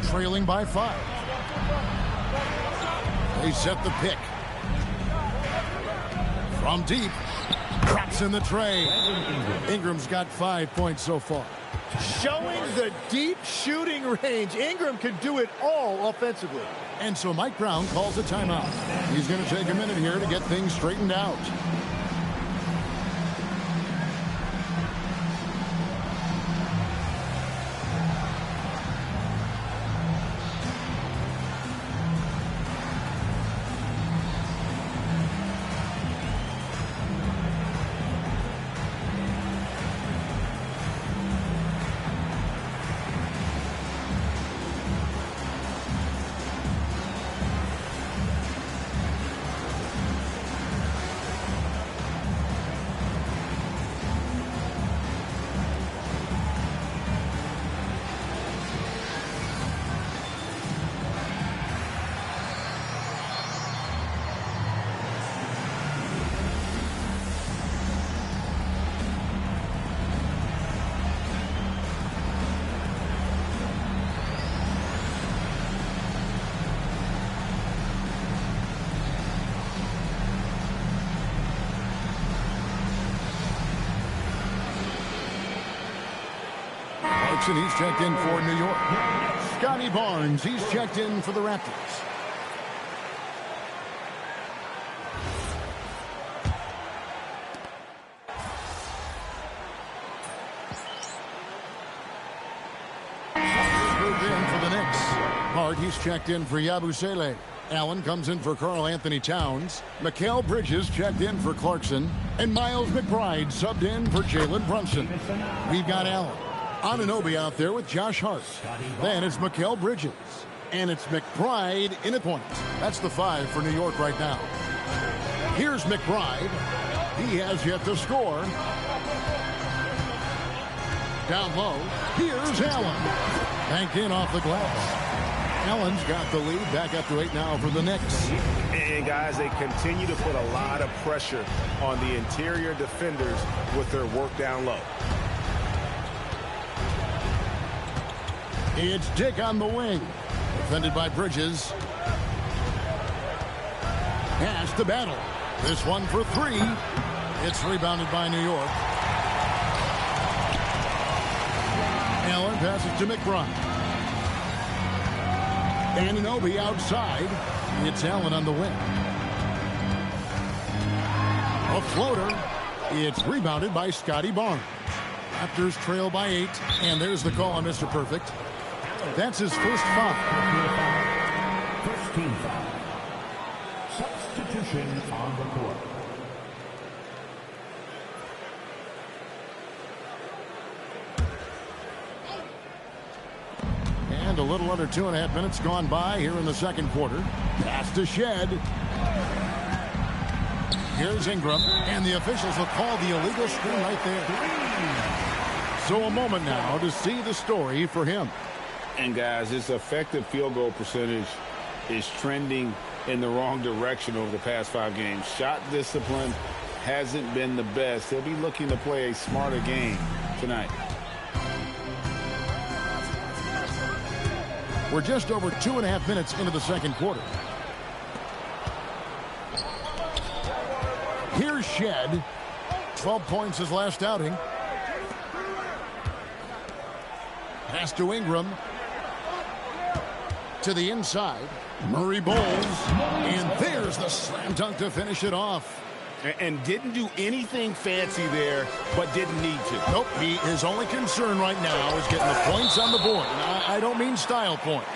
trailing by 5. They set the pick. From deep, drops in the tray. Ingram's got 5 points so far. Showing the deep shooting range. Ingram can do it all offensively. And so Mike Brown calls a timeout. He's going to take a minute here to get things straightened out. And he's checked in for New York. Scotty Barnes, he's checked in for the Raptors. Moved in for the Knicks. Hart, he's checked in for Yabusele. Allen comes in for Karl Anthony Towns. Mikal Bridges checked in for Clarkson. And Miles McBride subbed in for Jalen Brunson. We've got Allen. Anunoby out there with Josh Hart. Then it's Mikal Bridges. And it's McBride in at point. That's the 5 for New York right now. Here's McBride. He has yet to score. Down low. Here's Allen. Banked in off the glass. Allen's got the lead. Back up to 8 now for the Knicks. And guys, they continue to put a lot of pressure on the interior defenders with their work down low. It's Dick on the wing. Defended by Bridges. Has to battle. This one for 3. It's rebounded by New York. Allen passes to McBride. Anunoby outside. It's Allen on the wing. A floater. It's rebounded by Scotty Barnes. Raptors trail by 8. And there's the call on Mr. Perfect. That's his first foul. First team foul. Substitution on the court. And a little under 2.5 minutes gone by here in the second quarter. Pass to Shed. Here's Ingram. And the officials will call the illegal screen right there. So a moment now to see the story for him. And guys, his effective field goal percentage is trending in the wrong direction over the past 5 games. Shot discipline hasn't been the best. He'll be looking to play a smarter game tonight. We're just over 2.5 minutes into the second quarter. Here's Shed. 12 points his last outing. Pass to Ingram. To the inside. Murray bowls. And there's the slam dunk to finish it off. And didn't do anything fancy there, but didn't need to. Nope. His only concern right now is getting the points on the board. And I don't mean style points.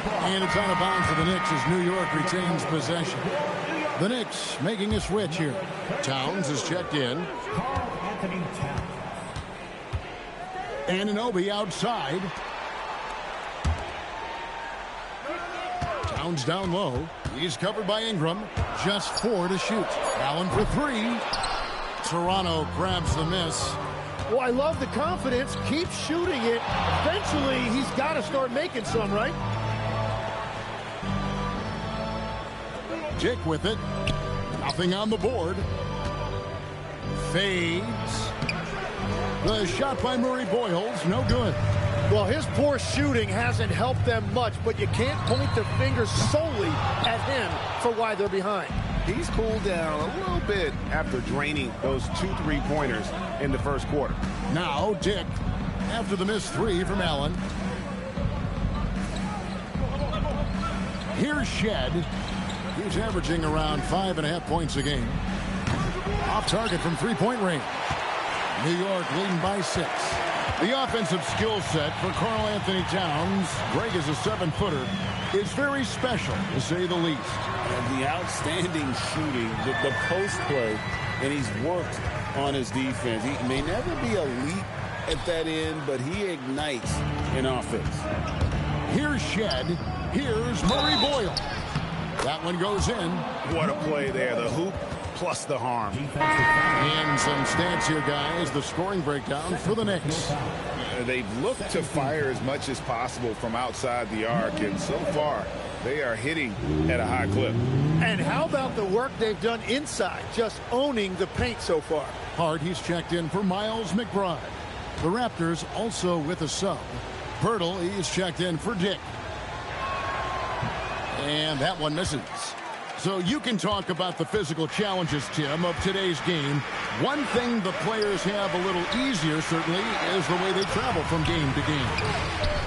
And it's out of bounds for the Knicks as New York retains possession. The Knicks making a switch here. Towns is checked in. Karl Anthony Towns. Anunoby outside. Towns down low. He's covered by Ingram. Just 4 to shoot. Allen for 3. Toronto grabs the miss. Well, I love the confidence. Keep shooting it. Eventually, he's got to start making some, right? Dick with it. Nothing on the board. Fades. The shot by Murray Boyles, no good. Well, his poor shooting hasn't helped them much, but you can't point the finger solely at him for why they're behind. He's cooled down a little bit after draining those 2 3-pointers in the first quarter. Now Dick, after the missed 3 from Allen. Here's Shed. He's averaging around 5.5 points a game. Off target from three-point range. New York leading by 6. The offensive skill set for Karl Anthony Towns, Greg is a 7-footer, is very special, to say the least. And the outstanding shooting, the post play, and he's worked on his defense. He may never be elite at that end, but he ignites in offense. Here's Shed. Here's Murray Boyle. That one goes in. What a play there. The hoop plus the harm. And some stats here, guys. The scoring breakdown for the Knicks. They've looked to fire as much as possible from outside the arc, and so far they are hitting at a high clip. And how about the work they've done inside, just owning the paint so far? Hart, he's checked in for Miles McBride. The Raptors also with a sub. Pirtle, he's checked in for Dick. And that one misses. So you can talk about the physical challenges, Tim, of today's game. One thing the players have a little easier, certainly, is the way they travel from game to game.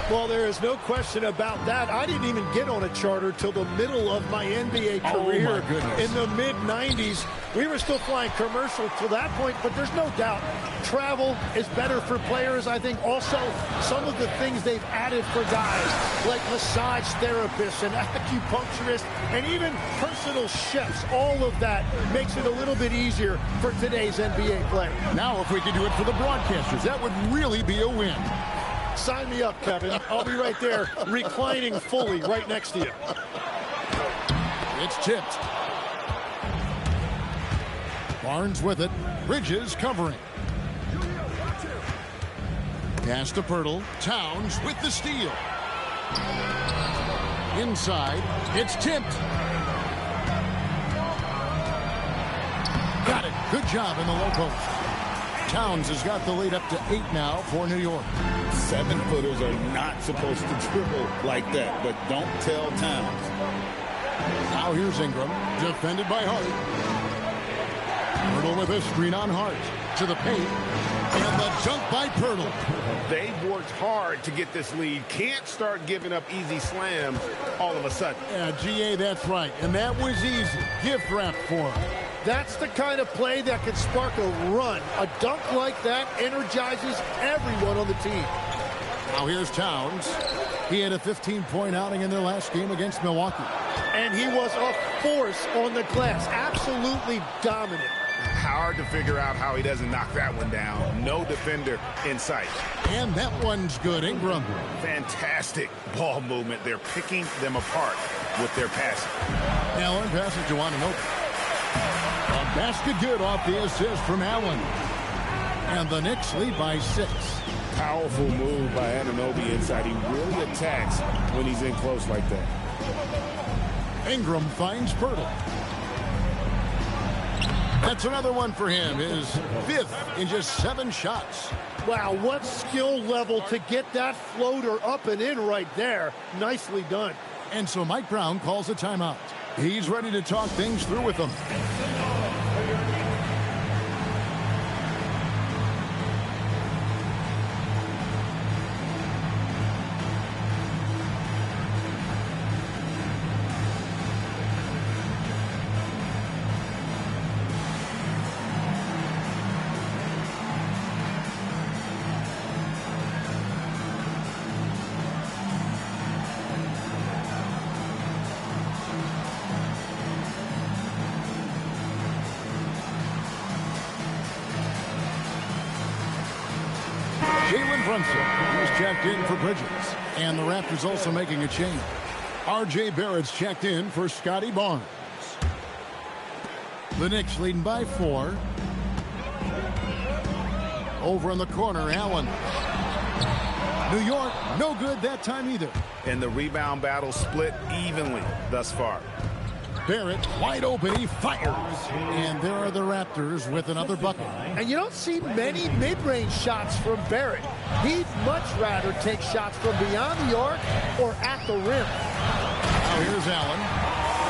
Well, there is no question about that. I didn't even get on a charter till the middle of my NBA career. Oh, my goodness. In the mid-90s. We were still flying commercial to that point, but there's no doubt travel is better for players. I think also some of the things they've added for guys, like massage therapists and acupuncturists and even personal chefs, all of that makes it a little bit easier for today's NBA player. Now, if we could do it for the broadcasters, that would really be a win. Sign me up, Kevin. I'll be right there reclining fully right next to you. It's tipped. Barnes with it. Bridges covering. Pass to Pirtle. Towns with the steal. Inside. It's tipped. Got it. Good job in the low post. Towns has got the lead up to 8 now for New York. 7-footers are not supposed to dribble like that, but don't tell Towns. Now here's Ingram. Defended by Hart. Pirtle with a screen on Hart. To the paint. And the dunk by Pirtle. They've worked hard to get this lead. Can't start giving up easy slams all of a sudden. Yeah, GA, that's right. And that was easy. Gift wrap for him. That's the kind of play that can spark a run. A dunk like that energizes everyone on the team. Now here's Towns. He had a 15-point outing in their last game against Milwaukee. And he was a force on the glass. Absolutely dominant. Hard to figure out how he doesn't knock that one down. No defender in sight. And that one's good. Ingram. Fantastic ball movement. They're picking them apart with their passing. Allen passes to Anunoby. A basket good off the assist from Allen. And the Knicks lead by 6. Powerful move by Anunoby inside. He really attacks when he's in close like that. Ingram finds Pirtle. That's another one for him. His 5th in just 7 shots. Wow, what skill level to get that floater up and in right there. Nicely done. And so Mike Brown calls a timeout. He's ready to talk things through with them. He's checked in for Bridges. And the Raptors also making a change. R.J. Barrett's checked in for Scotty Barnes. The Knicks leading by 4. Over in the corner, Allen. New York, no good that time either. And the rebound battle split evenly thus far. Barrett wide open. He fires. And there are the Raptors with another bucket. And you don't see many mid-range shots from Barrett. He'd much rather take shots from beyond the arc or at the rim. Now here's Allen.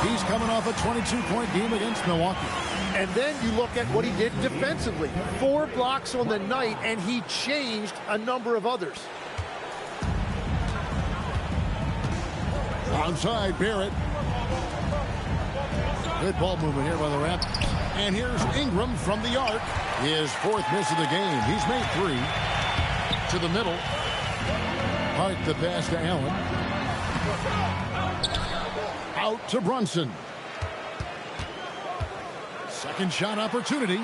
He's coming off a 22-point game against Milwaukee. And then you look at what he did defensively. 4 blocks on the night, and he changed a number of others. Outside, Barrett. Good ball movement here by the Raptors. And here's Ingram from the arc. His 4th miss of the game. He's made 3. To the middle. Hart the pass to Allen. Out to Brunson. Second shot opportunity.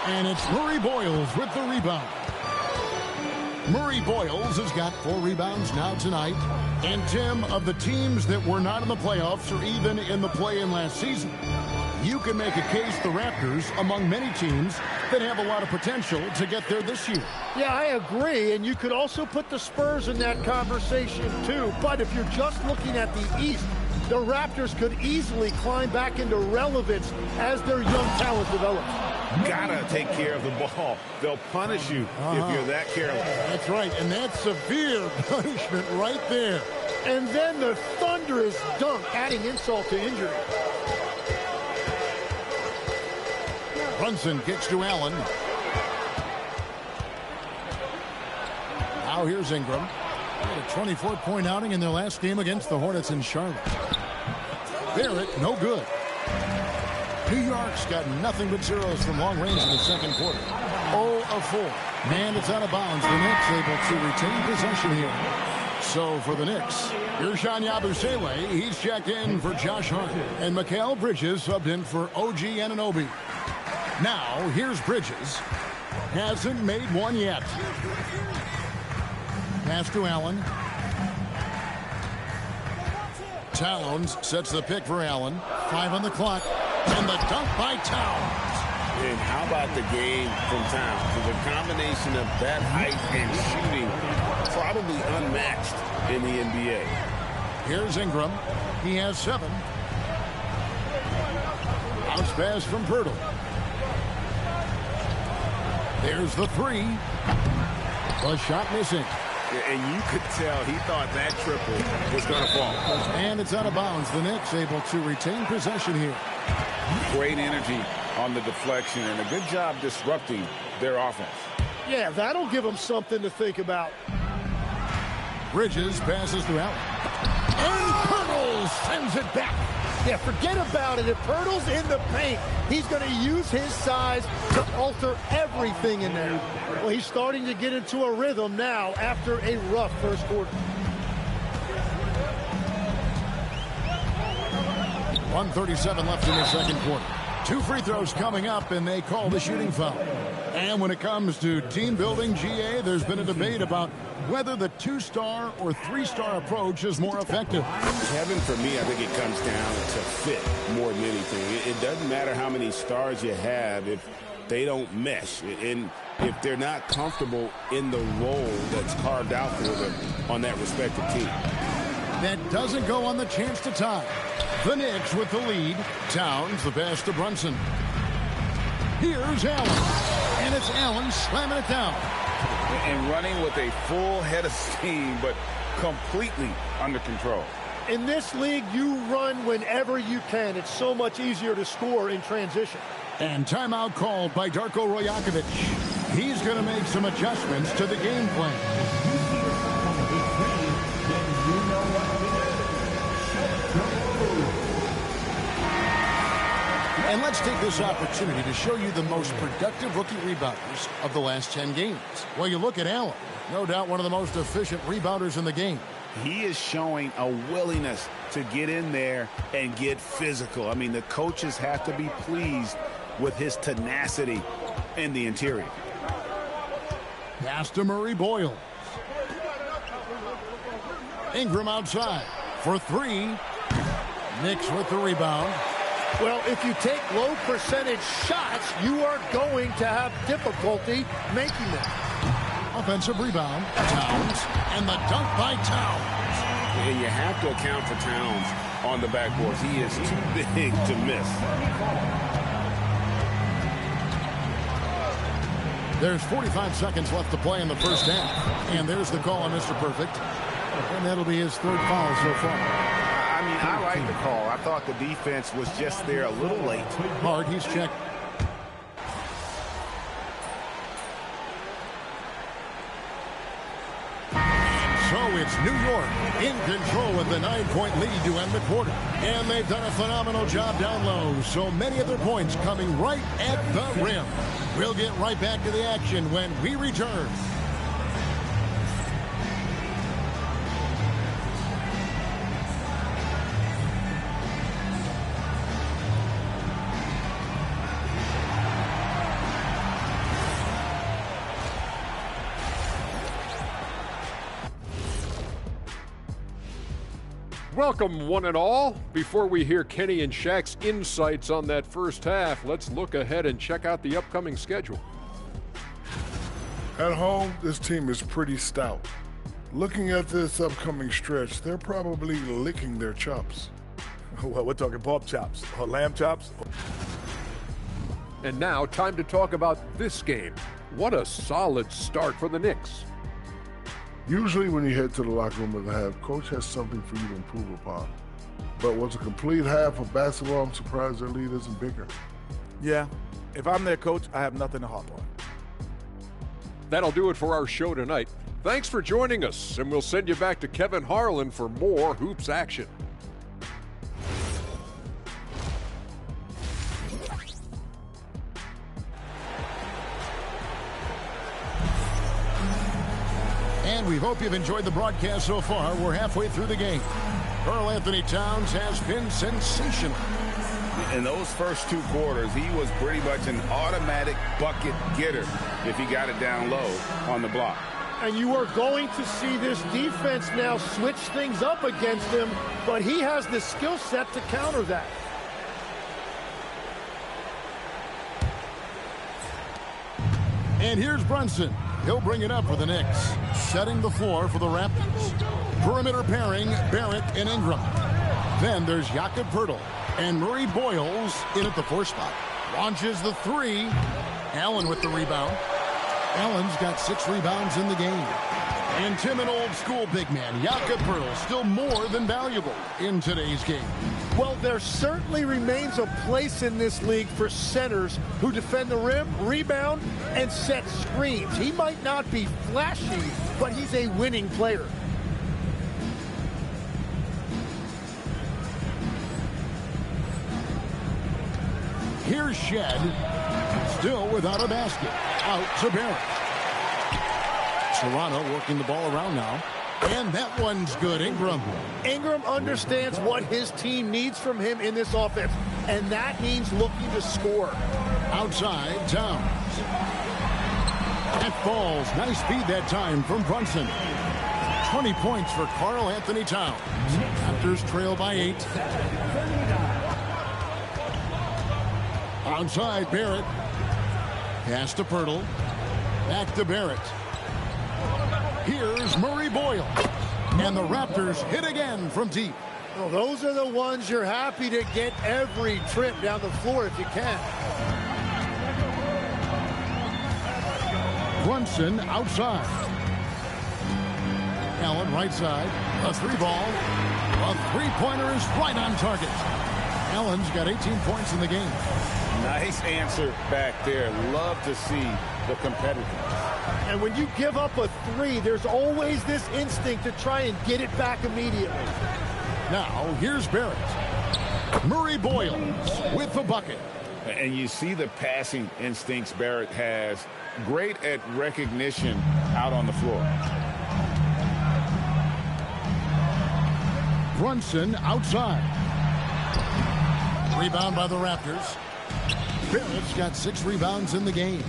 And it's Murray Boyles with the rebound. Murray Boyles has got 4 rebounds now tonight. And Tim, of the teams that were not in the playoffs or even in the play-in last season, you can make a case the Raptors among many teams that have a lot of potential to get there this year. Yeah, I agree, and you could also put the Spurs in that conversation too. But if you're just looking at the East, the Raptors could easily climb back into relevance as their young talent develops. Gotta take care of the ball. They'll punish you if you're that careless. That's right, and that's severe punishment right there. And then the thunderous dunk, adding insult to injury. Brunson kicks to Allen. Now here's Ingram. A 24-point outing in their last game against the Hornets in Charlotte. Barrett, no good. New York's got nothing but zeros from long range in the second quarter. 0 of 4. And it's out of bounds. The Knicks able to retain possession here. So for the Knicks, Ersan Yabusele, he's checked in for Josh Hart. And Mikal Bridges subbed in for OG Anunoby. Now, here's Bridges. Hasn't made one yet. Pass to Allen. Towns sets the pick for Allen. 5 on the clock. And the dunk by Towns. And how about the game from Towns? With a combination of that height and shooting, probably unmatched in the NBA. Here's Ingram. He has 7. Bounce pass from Pirtle. There's the 3. The shot missing. And you could tell he thought that triple was going to fall. And it's out of bounds. The Knicks able to retain possession here. Great energy on the deflection and a good job disrupting their offense. Yeah, that'll give them something to think about. Bridges passes to Allen. And Pirtle sends it back. Yeah, forget about it. If Pirtle's in the paint, he's going to use his size to alter everything in there. Well, he's starting to get into a rhythm now after a rough first quarter. 1:37 left in the second quarter. 2 free throws coming up, and they call the shooting foul. And when it comes to team building, GA, there's been a debate about whether the 2-star or 3-star approach is more effective. Kevin, for me, I think it comes down to fit more than anything. It doesn't matter how many stars you have if they don't mesh. And if they're not comfortable in the role that's carved out for them on that respective team. That doesn't go on the chance to tie. The Knicks with the lead. Towns the pass to Brunson. Here's Allen. And it's Allen slamming it down. And running with a full head of steam, but completely under control. In this league, you run whenever you can. It's so much easier to score in transition. And timeout called by Darko Rajakovic. He's going to make some adjustments to the game plan. And let's take this opportunity to show you the most productive rookie rebounders of the last 10 games. Well, you look at Allen, no doubt one of the most efficient rebounders in the game. He is showing a willingness to get in there and get physical. I mean, the coaches have to be pleased with his tenacity in the interior. Pass to Murray Boyles. Ingram outside for 3. Knicks with the rebound. Well, if you take low percentage shots, you are going to have difficulty making them. Offensive rebound. Towns. And the dunk by Towns. And you have to account for Towns on the backboards. He is too big to miss. There's 45 seconds left to play in the first half. And there's the call on Mr. Perfect. And that'll be his third foul so far. I mean, I like the call. I thought the defense was just there a little late. Hard, he's checked. So it's New York in control with the 9-point lead to end the quarter. And they've done a phenomenal job down low. So many of their points coming right at the rim. We'll get right back to the action when we return. Welcome, one and all. Before we hear Kenny and Shaq's insights on that first half, let's look ahead and check out the upcoming schedule. At home, this team is pretty stout. Looking at this upcoming stretch, they're probably licking their chops. Well, we're talking pork chops or lamb chops. And now, time to talk about this game. What a solid start for the Knicks. Usually when you head to the locker room of the half, coach has something for you to improve upon. But what's a complete half of basketball, I'm surprised their lead isn't bigger. Yeah, if I'm their coach, I have nothing to harp on. That'll do it for our show tonight. Thanks for joining us, and we'll send you back to Kevin Harlan for more hoops action. And we hope you've enjoyed the broadcast so far. We're halfway through the game. Karl Anthony Towns has been sensational. In those first two quarters, he was pretty much an automatic bucket getter if he got it down low on the block. And you are going to see this defense now switch things up against him, but he has the skill set to counter that. And here's Brunson. He'll bring it up for the Knicks, setting the floor for the Raptors. Perimeter pairing, Barrett and Ingram. Then there's Jakob Poeltl and Murray Boyles in at the 4 spot. Launches the 3. Allen with the rebound. Allen's got 6 rebounds in the game. And Tim, an old school big man, Jakob Poeltl, still more than valuable in today's game. Well, there certainly remains a place in this league for centers who defend the rim, rebound, and set screens. He might not be flashy, but he's a winning player. Here's Shed, still without a basket. Out to Barrett. Toronto working the ball around now. And that one's good. Ingram. Ingram understands what his team needs from him in this offense, and that means looking to score. Outside, Towns. That falls. Nice feed that time from Brunson. 20 points for Karl Anthony Towns. Raptors trail by 8. Outside, Barrett. Pass to Poeltl. Back to Barrett. Here's Murray Boyles. And the Raptors hit again from deep. Well, those are the ones you're happy to get every trip down the floor if you can. Brunson outside. Allen right side. A 3-ball. A 3-pointer is right on target. Allen's got 18 points in the game. Nice answer back there. Love to see the competitiveness. And when you give up a 3, there's always this instinct to try and get it back immediately. Now, here's Barrett. Murray Boyles with the bucket. And you see the passing instincts Barrett has. Great at recognition out on the floor. Brunson outside. Rebound by the Raptors. Barrett's got 6 rebounds in the game.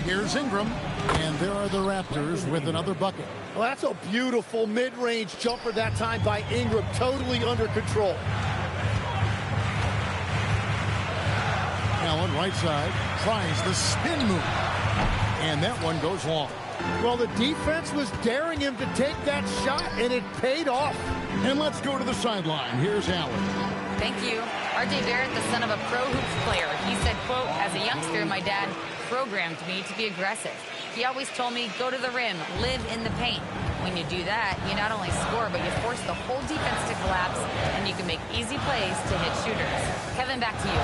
Here's Ingram, and there are the Raptors with another bucket. Well, that's a beautiful mid-range jumper that time by Ingram, totally under control. Allen right side, tries the spin move, and that one goes long. Well, the defense was daring him to take that shot, and it paid off. And let's go to the sideline. Here's Allen. Thank you. R.J. Barrett, the son of a pro hoops player. He said, quote, as a youngster, my dad programmed me to be aggressive. He always told me, go to the rim, live in the paint. When you do that, you not only score, but you force the whole defense to collapse, and you can make easy plays to hit shooters. Kevin, back to you.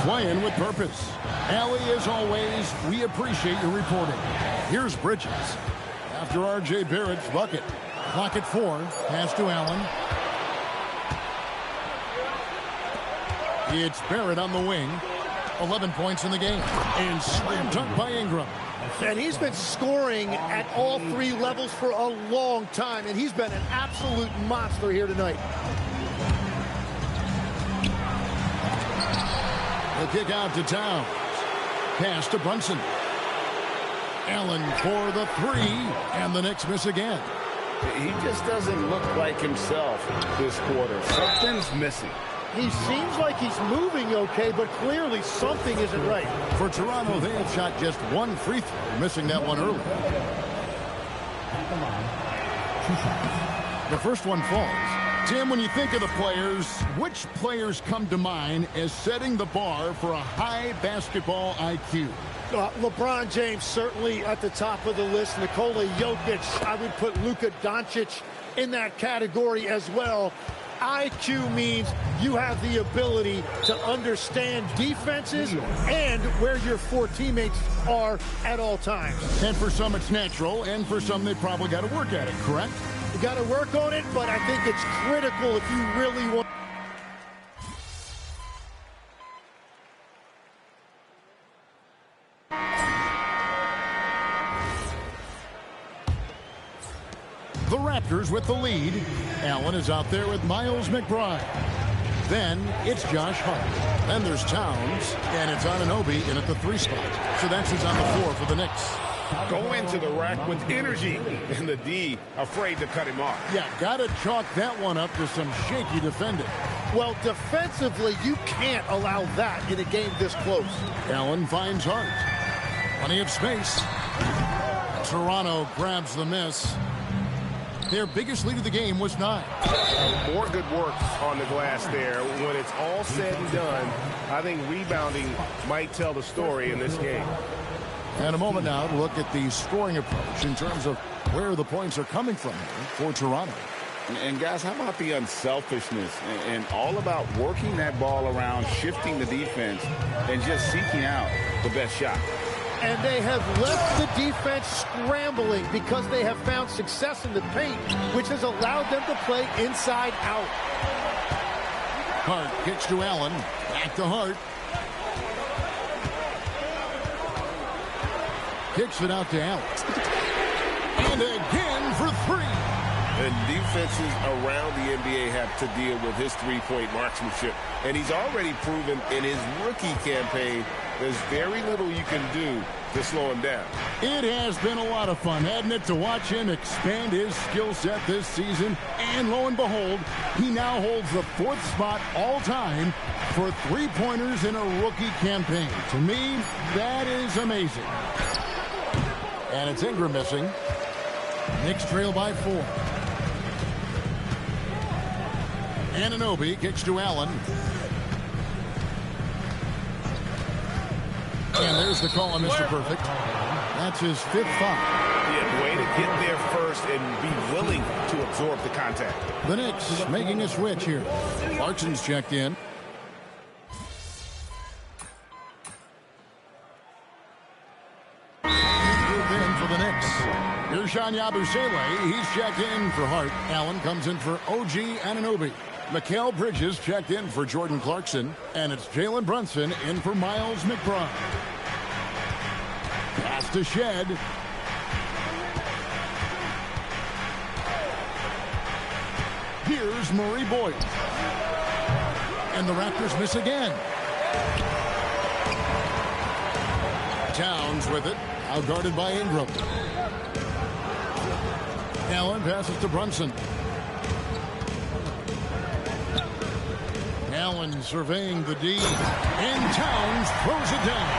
Playing with purpose. Allie, as always, we appreciate your reporting. Here's Bridges. After R.J. Barrett's bucket. Clock at 4. Pass to Allen. It's Barrett on the wing. 11 points in the game. And slam dunk by Ingram. And he's been scoring at all 3 levels for a long time, and he's been an absolute monster here tonight. The kick out to Towns. Pass to Brunson. Allen for the 3, and the Knicks miss again. He just doesn't look like himself this quarter. Something's missing. He seems like he's moving okay, but clearly something isn't right. For Toronto, they have shot just 1 free throw, missing that one early. The first one falls. Tim, when you think of the players, which players come to mind as setting the bar for a high basketball IQ? LeBron James certainly at the top of the list. Nikola Jokic, I would put Luka Doncic in that category as well. IQ means you have the ability to understand defenses and where your 4 teammates are at all times. And for some it's natural, and for some they probably got to work at it, correct? You got to work on it, but I think it's critical if you really want. The Raptors with the lead. Allen is out there with Miles McBride. Then it's Josh Hart. Then there's Towns, and it's Anunoby in at the 3 spot. So that's who's on the floor for the Knicks. Go into the rack with energy, and the D afraid to cut him off. Yeah, got to chalk that one up to some shaky defending. Well, defensively, you can't allow that in a game this close. Allen finds Hart. Plenty of space. Toronto grabs the miss. Their biggest lead of the game was 9. More good work on the glass there. When it's all said and done, I think rebounding might tell the story in this game. And a moment now to look at the scoring approach in terms of where the points are coming from for Toronto. And guys, how about the unselfishness and all about working that ball around, shifting the defense, and just seeking out the best shot. And they have left the defense scrambling because they have found success in the paint, which has allowed them to play inside out. Hart kicks to Allen. Back to Hart. Kicks it out to Allen. And again for 3. And defenses around the NBA have to deal with his three-point marksmanship. And he's already proven in his rookie campaign there's very little you can do to slow him down. It has been a lot of fun, hasn't it, to watch him expand his skill set this season. And lo and behold, he now holds the 4th spot all-time for 3-pointers in a rookie campaign. To me, that is amazing. And it's Ingram missing. Knicks trail by 4. Anunoby kicks to Allen. And there's the call on Mr. Perfect. That's his 5th foul. Yeah, way to get there first and be willing to absorb the contact. The Knicks making a switch here. Clarkson's checked in. For the Knicks. Here's Sean Yabusele. He's checked in for Hart. Allen comes in for OG Anunoby. Mikal Bridges checked in for Jordan Clarkson. And it's Jalen Brunson in for Miles McBride. Pass to Shed. Here's Murray Boyd. And the Raptors miss again. Towns with it. Out guarded by Ingram. Allen passes to Brunson. Allen surveying the D. And Towns throws it down.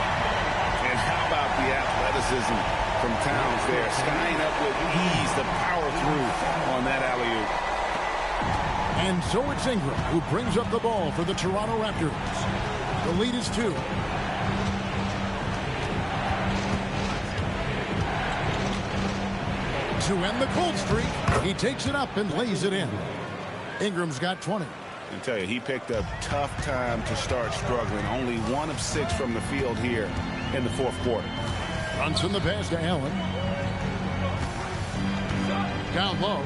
And how about the athleticism from Towns there? Skying up with ease, the power through on that alley-oop. And so it's Ingram who brings up the ball for the Toronto Raptors. The lead is 2. To end the cold streak, he takes it up and lays it in. Ingram's got 20. I tell you, he picked a tough time to start struggling. Only 1 of 6 from the field here in the fourth quarter. Brunson the pass to Allen. Down low.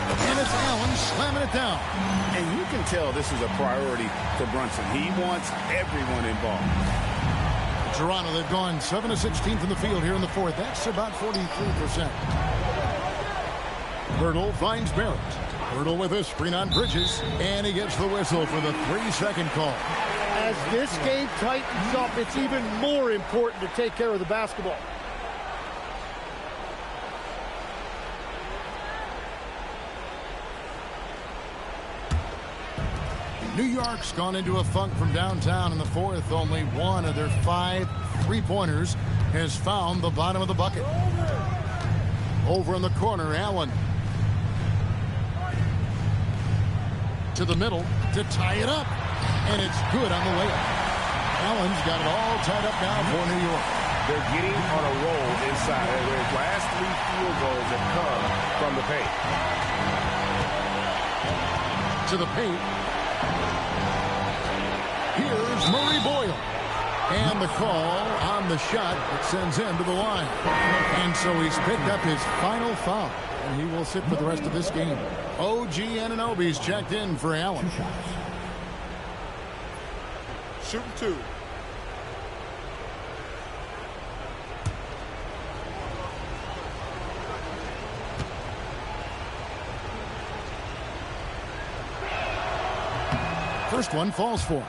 And it's Allen slamming it down. And you can tell this is a priority for Brunson. He wants everyone involved. Toronto, they've gone 7 of 16 from the field here in the fourth. That's about 43%. Hurdle finds Barrett. Hurdle with a screen on Bridges. And he gets the whistle for the 3-second call. As this game tightens up, it's even more important to take care of the basketball. New York's gone into a funk from downtown in the fourth. Only 1 of their 5 3-pointers has found the bottom of the bucket. Over in the corner, Allen. To the middle to tie it up. And it's good on the layup. Allen's got it all tied up now for New York. They're getting on a roll inside. Their last 3 field goals have come from the paint. To the paint. Here's Murray Boyle. And the call on the shot that sends him to the line. And so he's picked up his final foul. And he will sit for the rest of this game. OG Anunoby's checked in for Allen. Shooting 2. First one falls for him.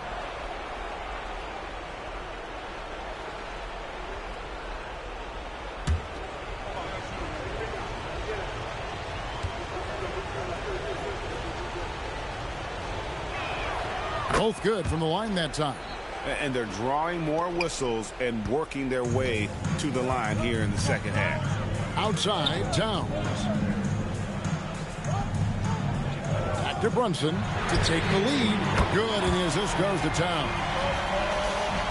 Both good from the line that time. And they're drawing more whistles and working their way to the line here in the second half. Outside, Towns. Back to Brunson to take the lead. Good, and the assist goes to Towns.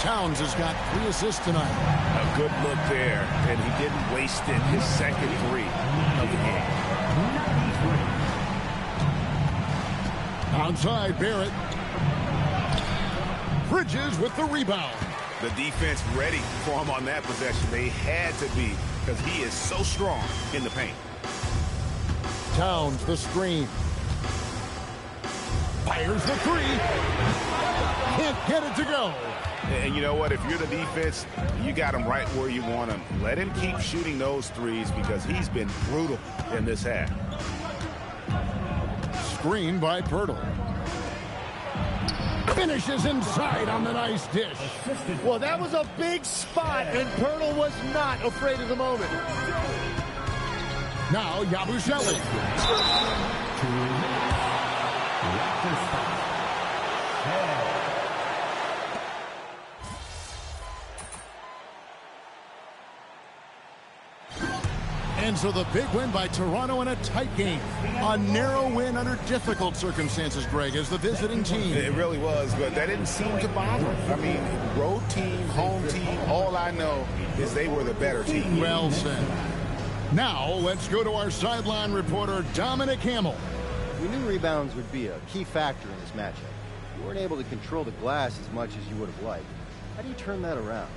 Towns has got 3 assists tonight. A good look there, and he didn't waste it. His second 3 of the game. Outside, Barrett. Bridges with the rebound. The defense ready for him on that possession. They had to be, because he is so strong in the paint. Towns the screen. Fires the 3. Can't get it to go. And you know what? If you're the defense, you got him right where you want him. Let him keep shooting those 3s because he's been brutal in this half. Screen by Pirtle. Finishes inside on the nice dish. Well, that was a big spot, and Pirtle was not afraid of the moment. Now Yabusele. And so the big win by Toronto in a tight game. A narrow win under difficult circumstances, Greg, as the visiting team. It really was, but that didn't seem to bother them. I mean, road team, home team, all I know is they were the better team. Well said. Now, let's go to our sideline reporter, Dominic Hamill. We knew rebounds would be a key factor in this matchup. You weren't able to control the glass as much as you would have liked. How do you turn that around?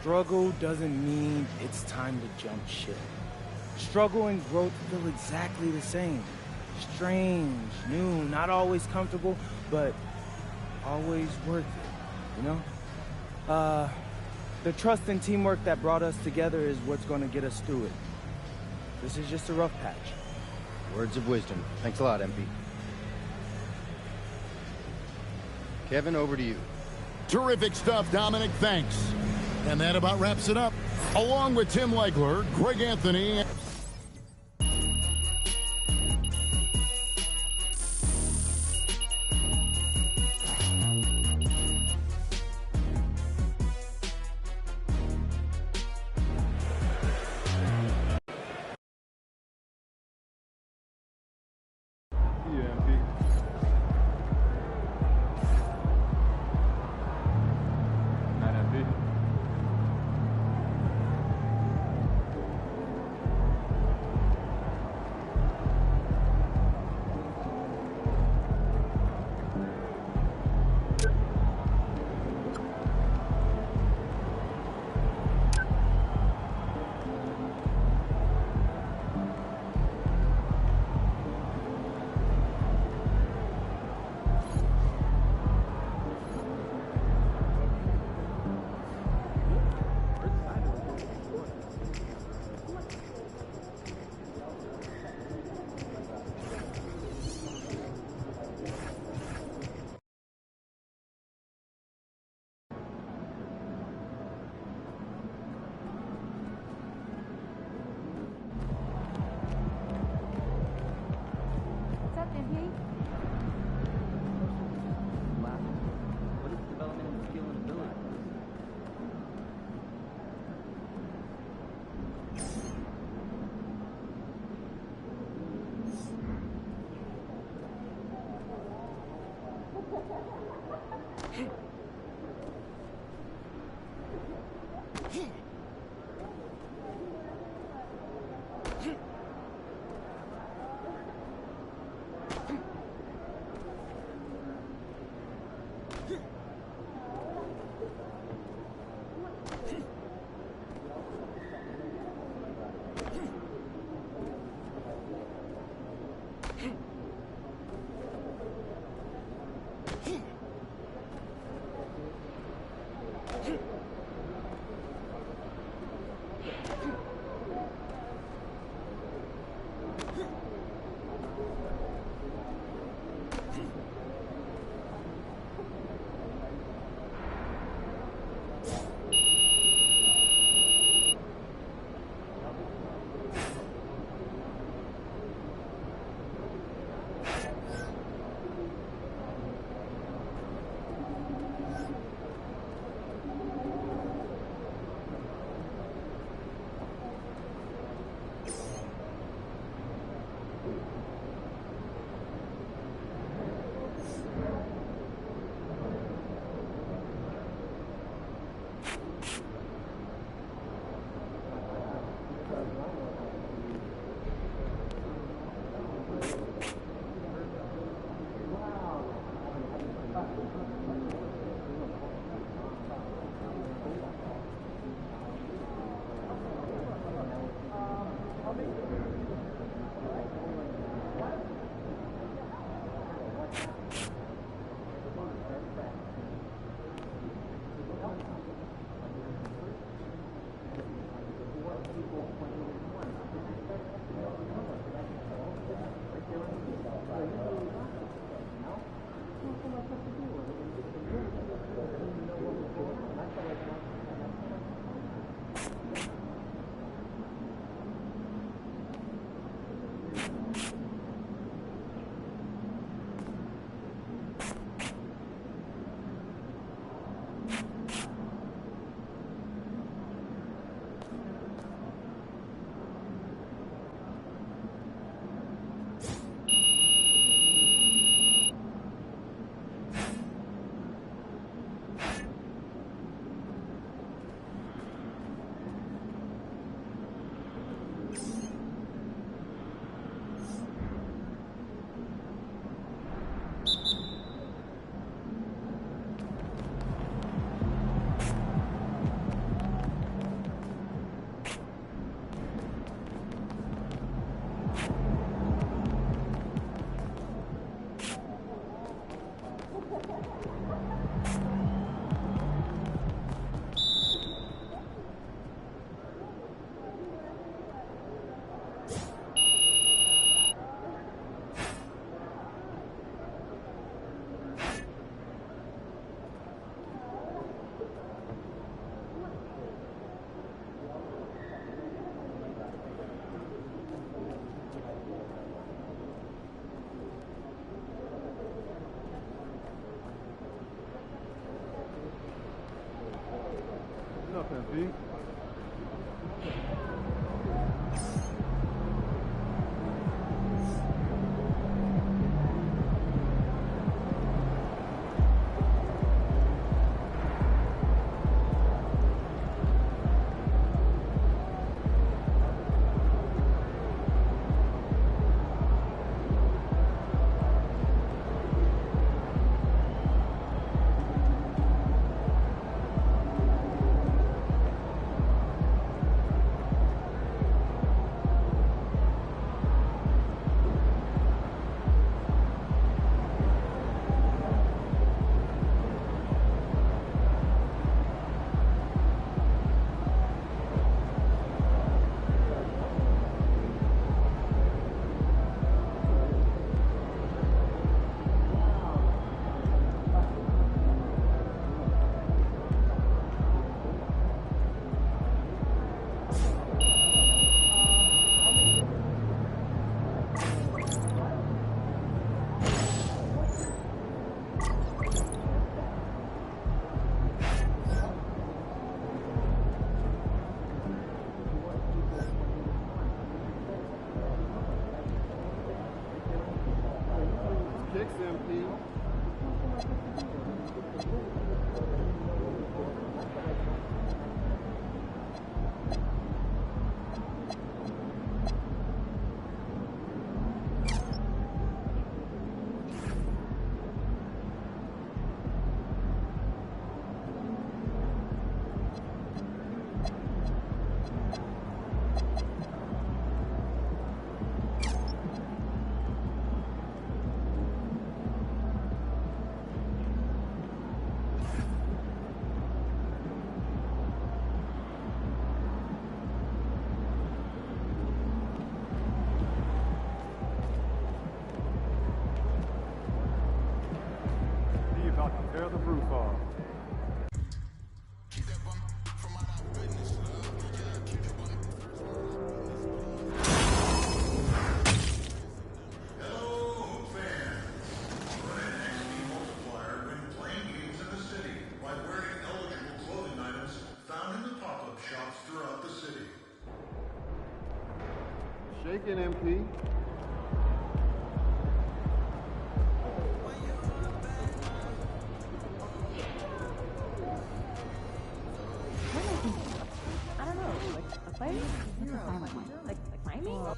Struggle doesn't mean it's time to jump ship. Struggle and growth feel exactly the same. Strange, new, not always comfortable, but always worth it, you know? The trust and teamwork that brought us together is what's going to get us through it. This is just a rough patch. Words of wisdom. Thanks a lot, MP. Kevin, over to you. Terrific stuff, Dominic. Thanks. And that about wraps it up. Along with Tim Legler, Greg Anthony. MP. Knicks MP. About to tear the roof off. Hello, Hoop fans. Run an XP multiplier when playing games in the city by wearing eligible clothing items found in the pop-up shops throughout the city. Shaking MP. I don't know, like a fight? Like climbing?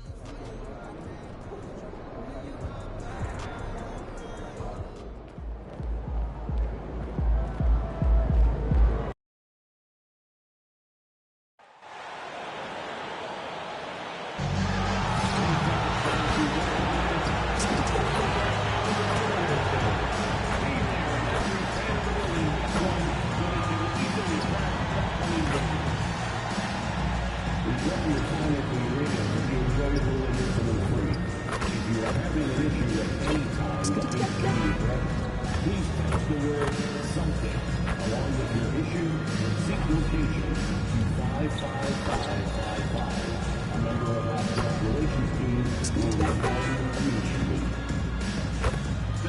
There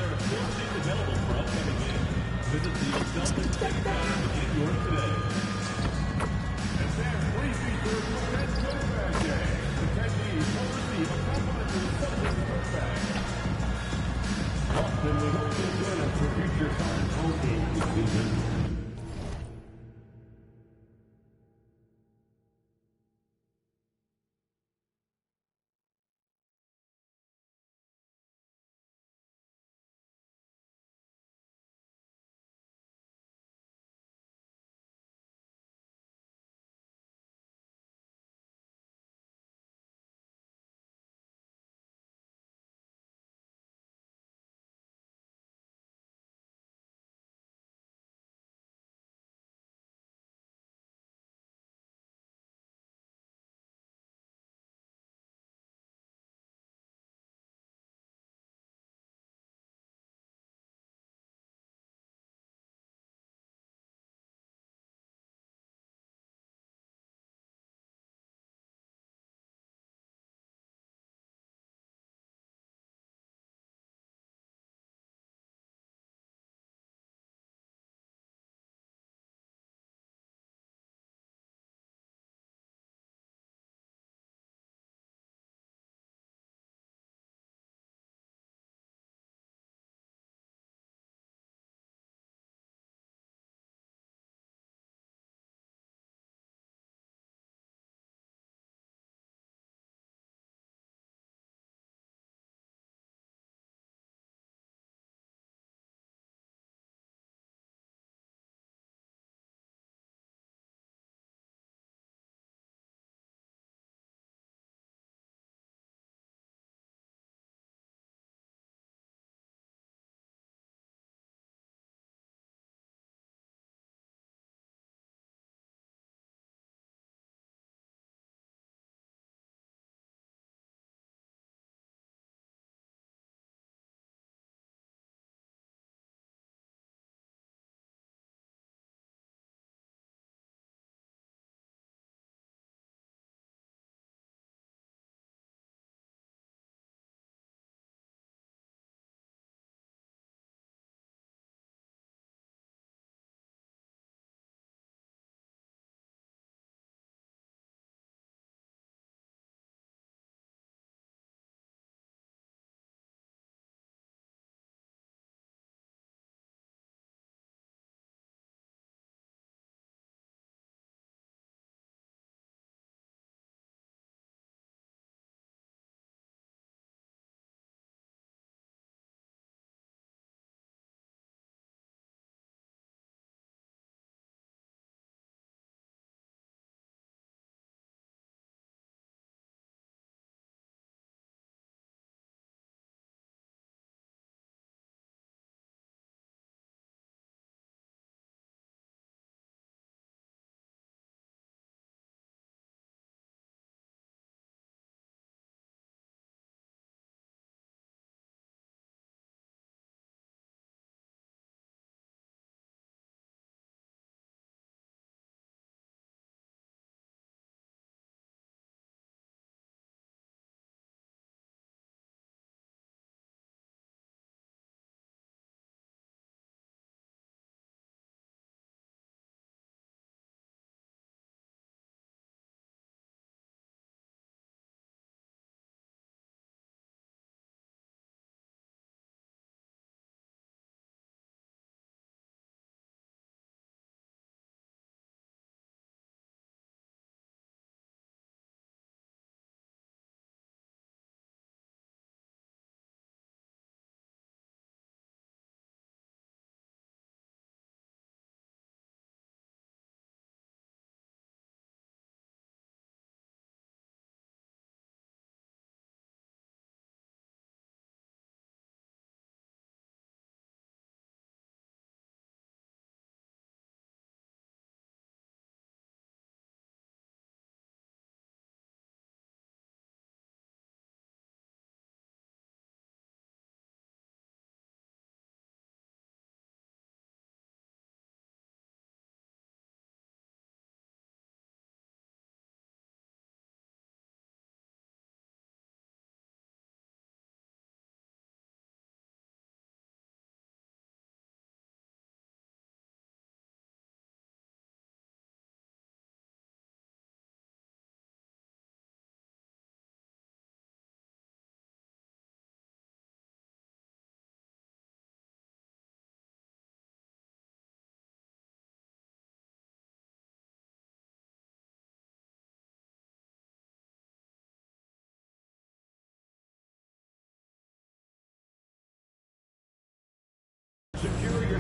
are 4 seats available for upcoming games. Visit the Celtics ticket counter to get yours today. And there's 3 features for Ted Tote Bag Day. Attendees will receive a complimentary Celtics tote bag. Boston will hold this winner for future Celtics home games this season.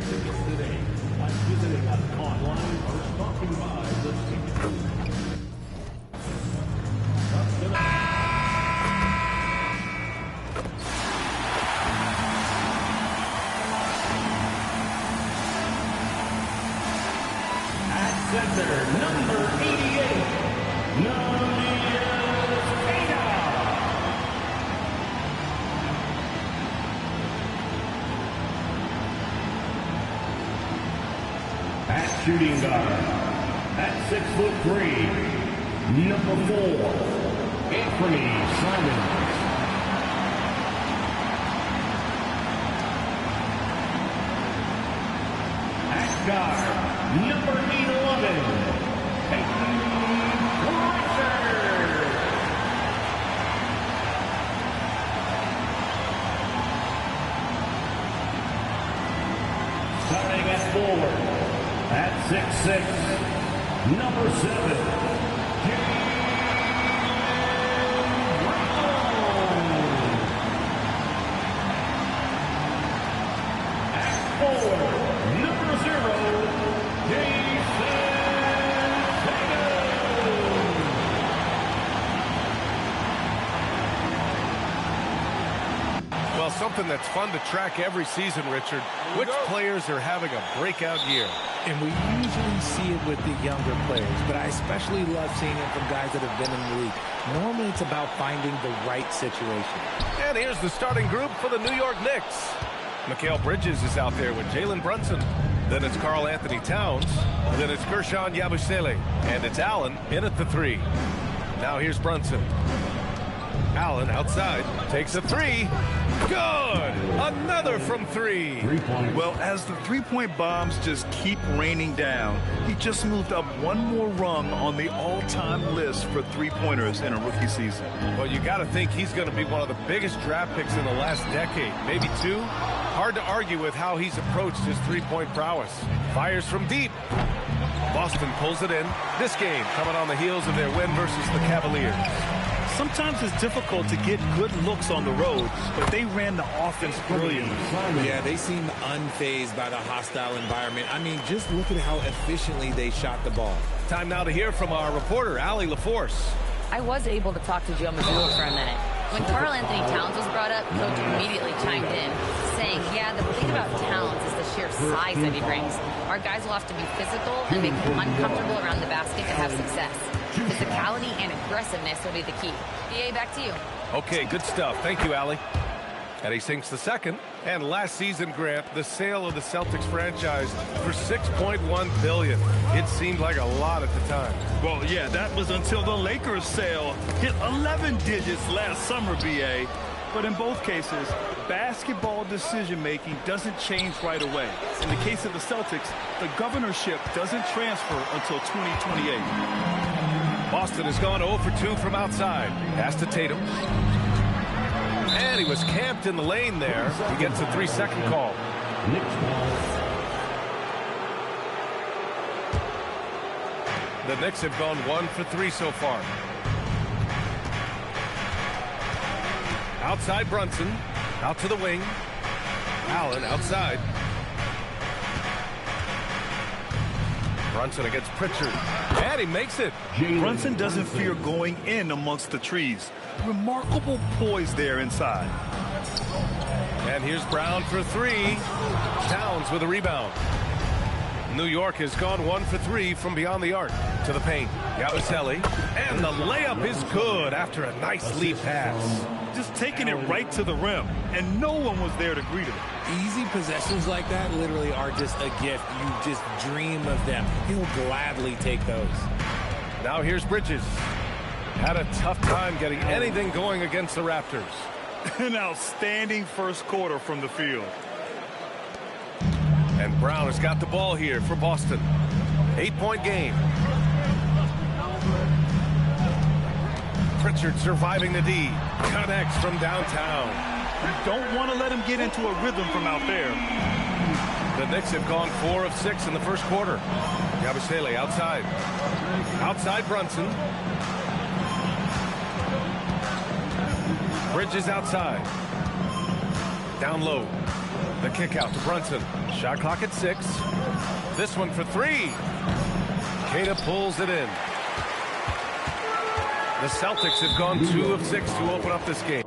tickets today by visiting us online or stopping by the station. At center, number 88, at shooting guard, at 6'3", number 4, Anthony Simons. At guard, number 11, Peyton Pritchard. Starting at forward, at 6'6", number 7, at 4, number 0, Jason Well, something that's fun to track every season, Richard. Which players are having a breakout year? And we usually see it with the younger players, but I especially love seeing it from guys that have been in the league. Normally, it's about finding the right situation. And here's the starting group for the New York Knicks. Mikal Bridges is out there with Jalen Brunson. Then it's Karl Anthony Towns. Then it's Guerschon Yabusele. And it's Allen in at the 3. Now here's Brunson. Allen outside, takes a 3. Good! Another from 3. Well, as the three-point bombs just keep raining down, he just moved up one more rung on the all-time list for three-pointers in a rookie season. Well, you got to think he's going to be one of the biggest draft picks in the last decade, maybe 2. Hard to argue with how he's approached his three-point prowess. Fires from deep. Boston pulls it in. This game coming on the heels of their win versus the Cavaliers. Sometimes it's difficult to get good looks on the road, but they ran the offense brilliantly. Yeah, they seem unfazed by the hostile environment. I mean, just look at how efficiently they shot the ball. Time now to hear from our reporter, Allie LaForce. I was able to talk to Joe Mazzulla for a minute. When Karl Anthony Towns was brought up, Coach immediately chimed in, saying, yeah, the thing about Towns is the sheer size that he brings. Our guys will have to be physical and make him uncomfortable around the basket to have success. Physicality and aggressiveness will be the key. BA, back to you. Okay, good stuff. Thank you, Allie. And he sinks the second. And last season, Grant, the sale of the Celtics franchise for $6.1 billion. It seemed like a lot at the time. Well, yeah, that was until the Lakers sale hit 11 digits last summer, BA. But in both cases, basketball decision-making doesn't change right away. In the case of the Celtics, the governorship doesn't transfer until 2028. Boston has gone 0 for 2 from outside. Pass to Tatum. And he was camped in the lane there. He gets a 3-second call. The Knicks have gone 1 for 3 so far. Outside Brunson. Out to the wing. Allen outside. Brunson against Pritchard. And he makes it. Brunson doesn't fear going in amongst the trees. Remarkable poise there inside. And here's Brown for 3. Towns with a rebound. New York has gone 1 for 3 from beyond the arc to the paint. Yabusele. And the layup is good after a nice lead pass. Just taking it right to the rim, and no one was there to greet him. Easy possessions like that literally are just a gift. You just dream of them. He'll gladly take those. Now here's Bridges. Had a tough time getting anything going against the Raptors. An outstanding first quarter from the field. And Brown has got the ball here for Boston. 8-point game. Pritchard surviving the D. Connects from downtown. You don't want to let him get into a rhythm from out there. The Knicks have gone 4 of 6 in the first quarter. Yabusele outside. Outside Brunson. Bridges outside. Down low. The kick out to Brunson. Shot clock at 6. This one for 3. Queta pulls it in. The Celtics have gone 2 of 6 to open up this game.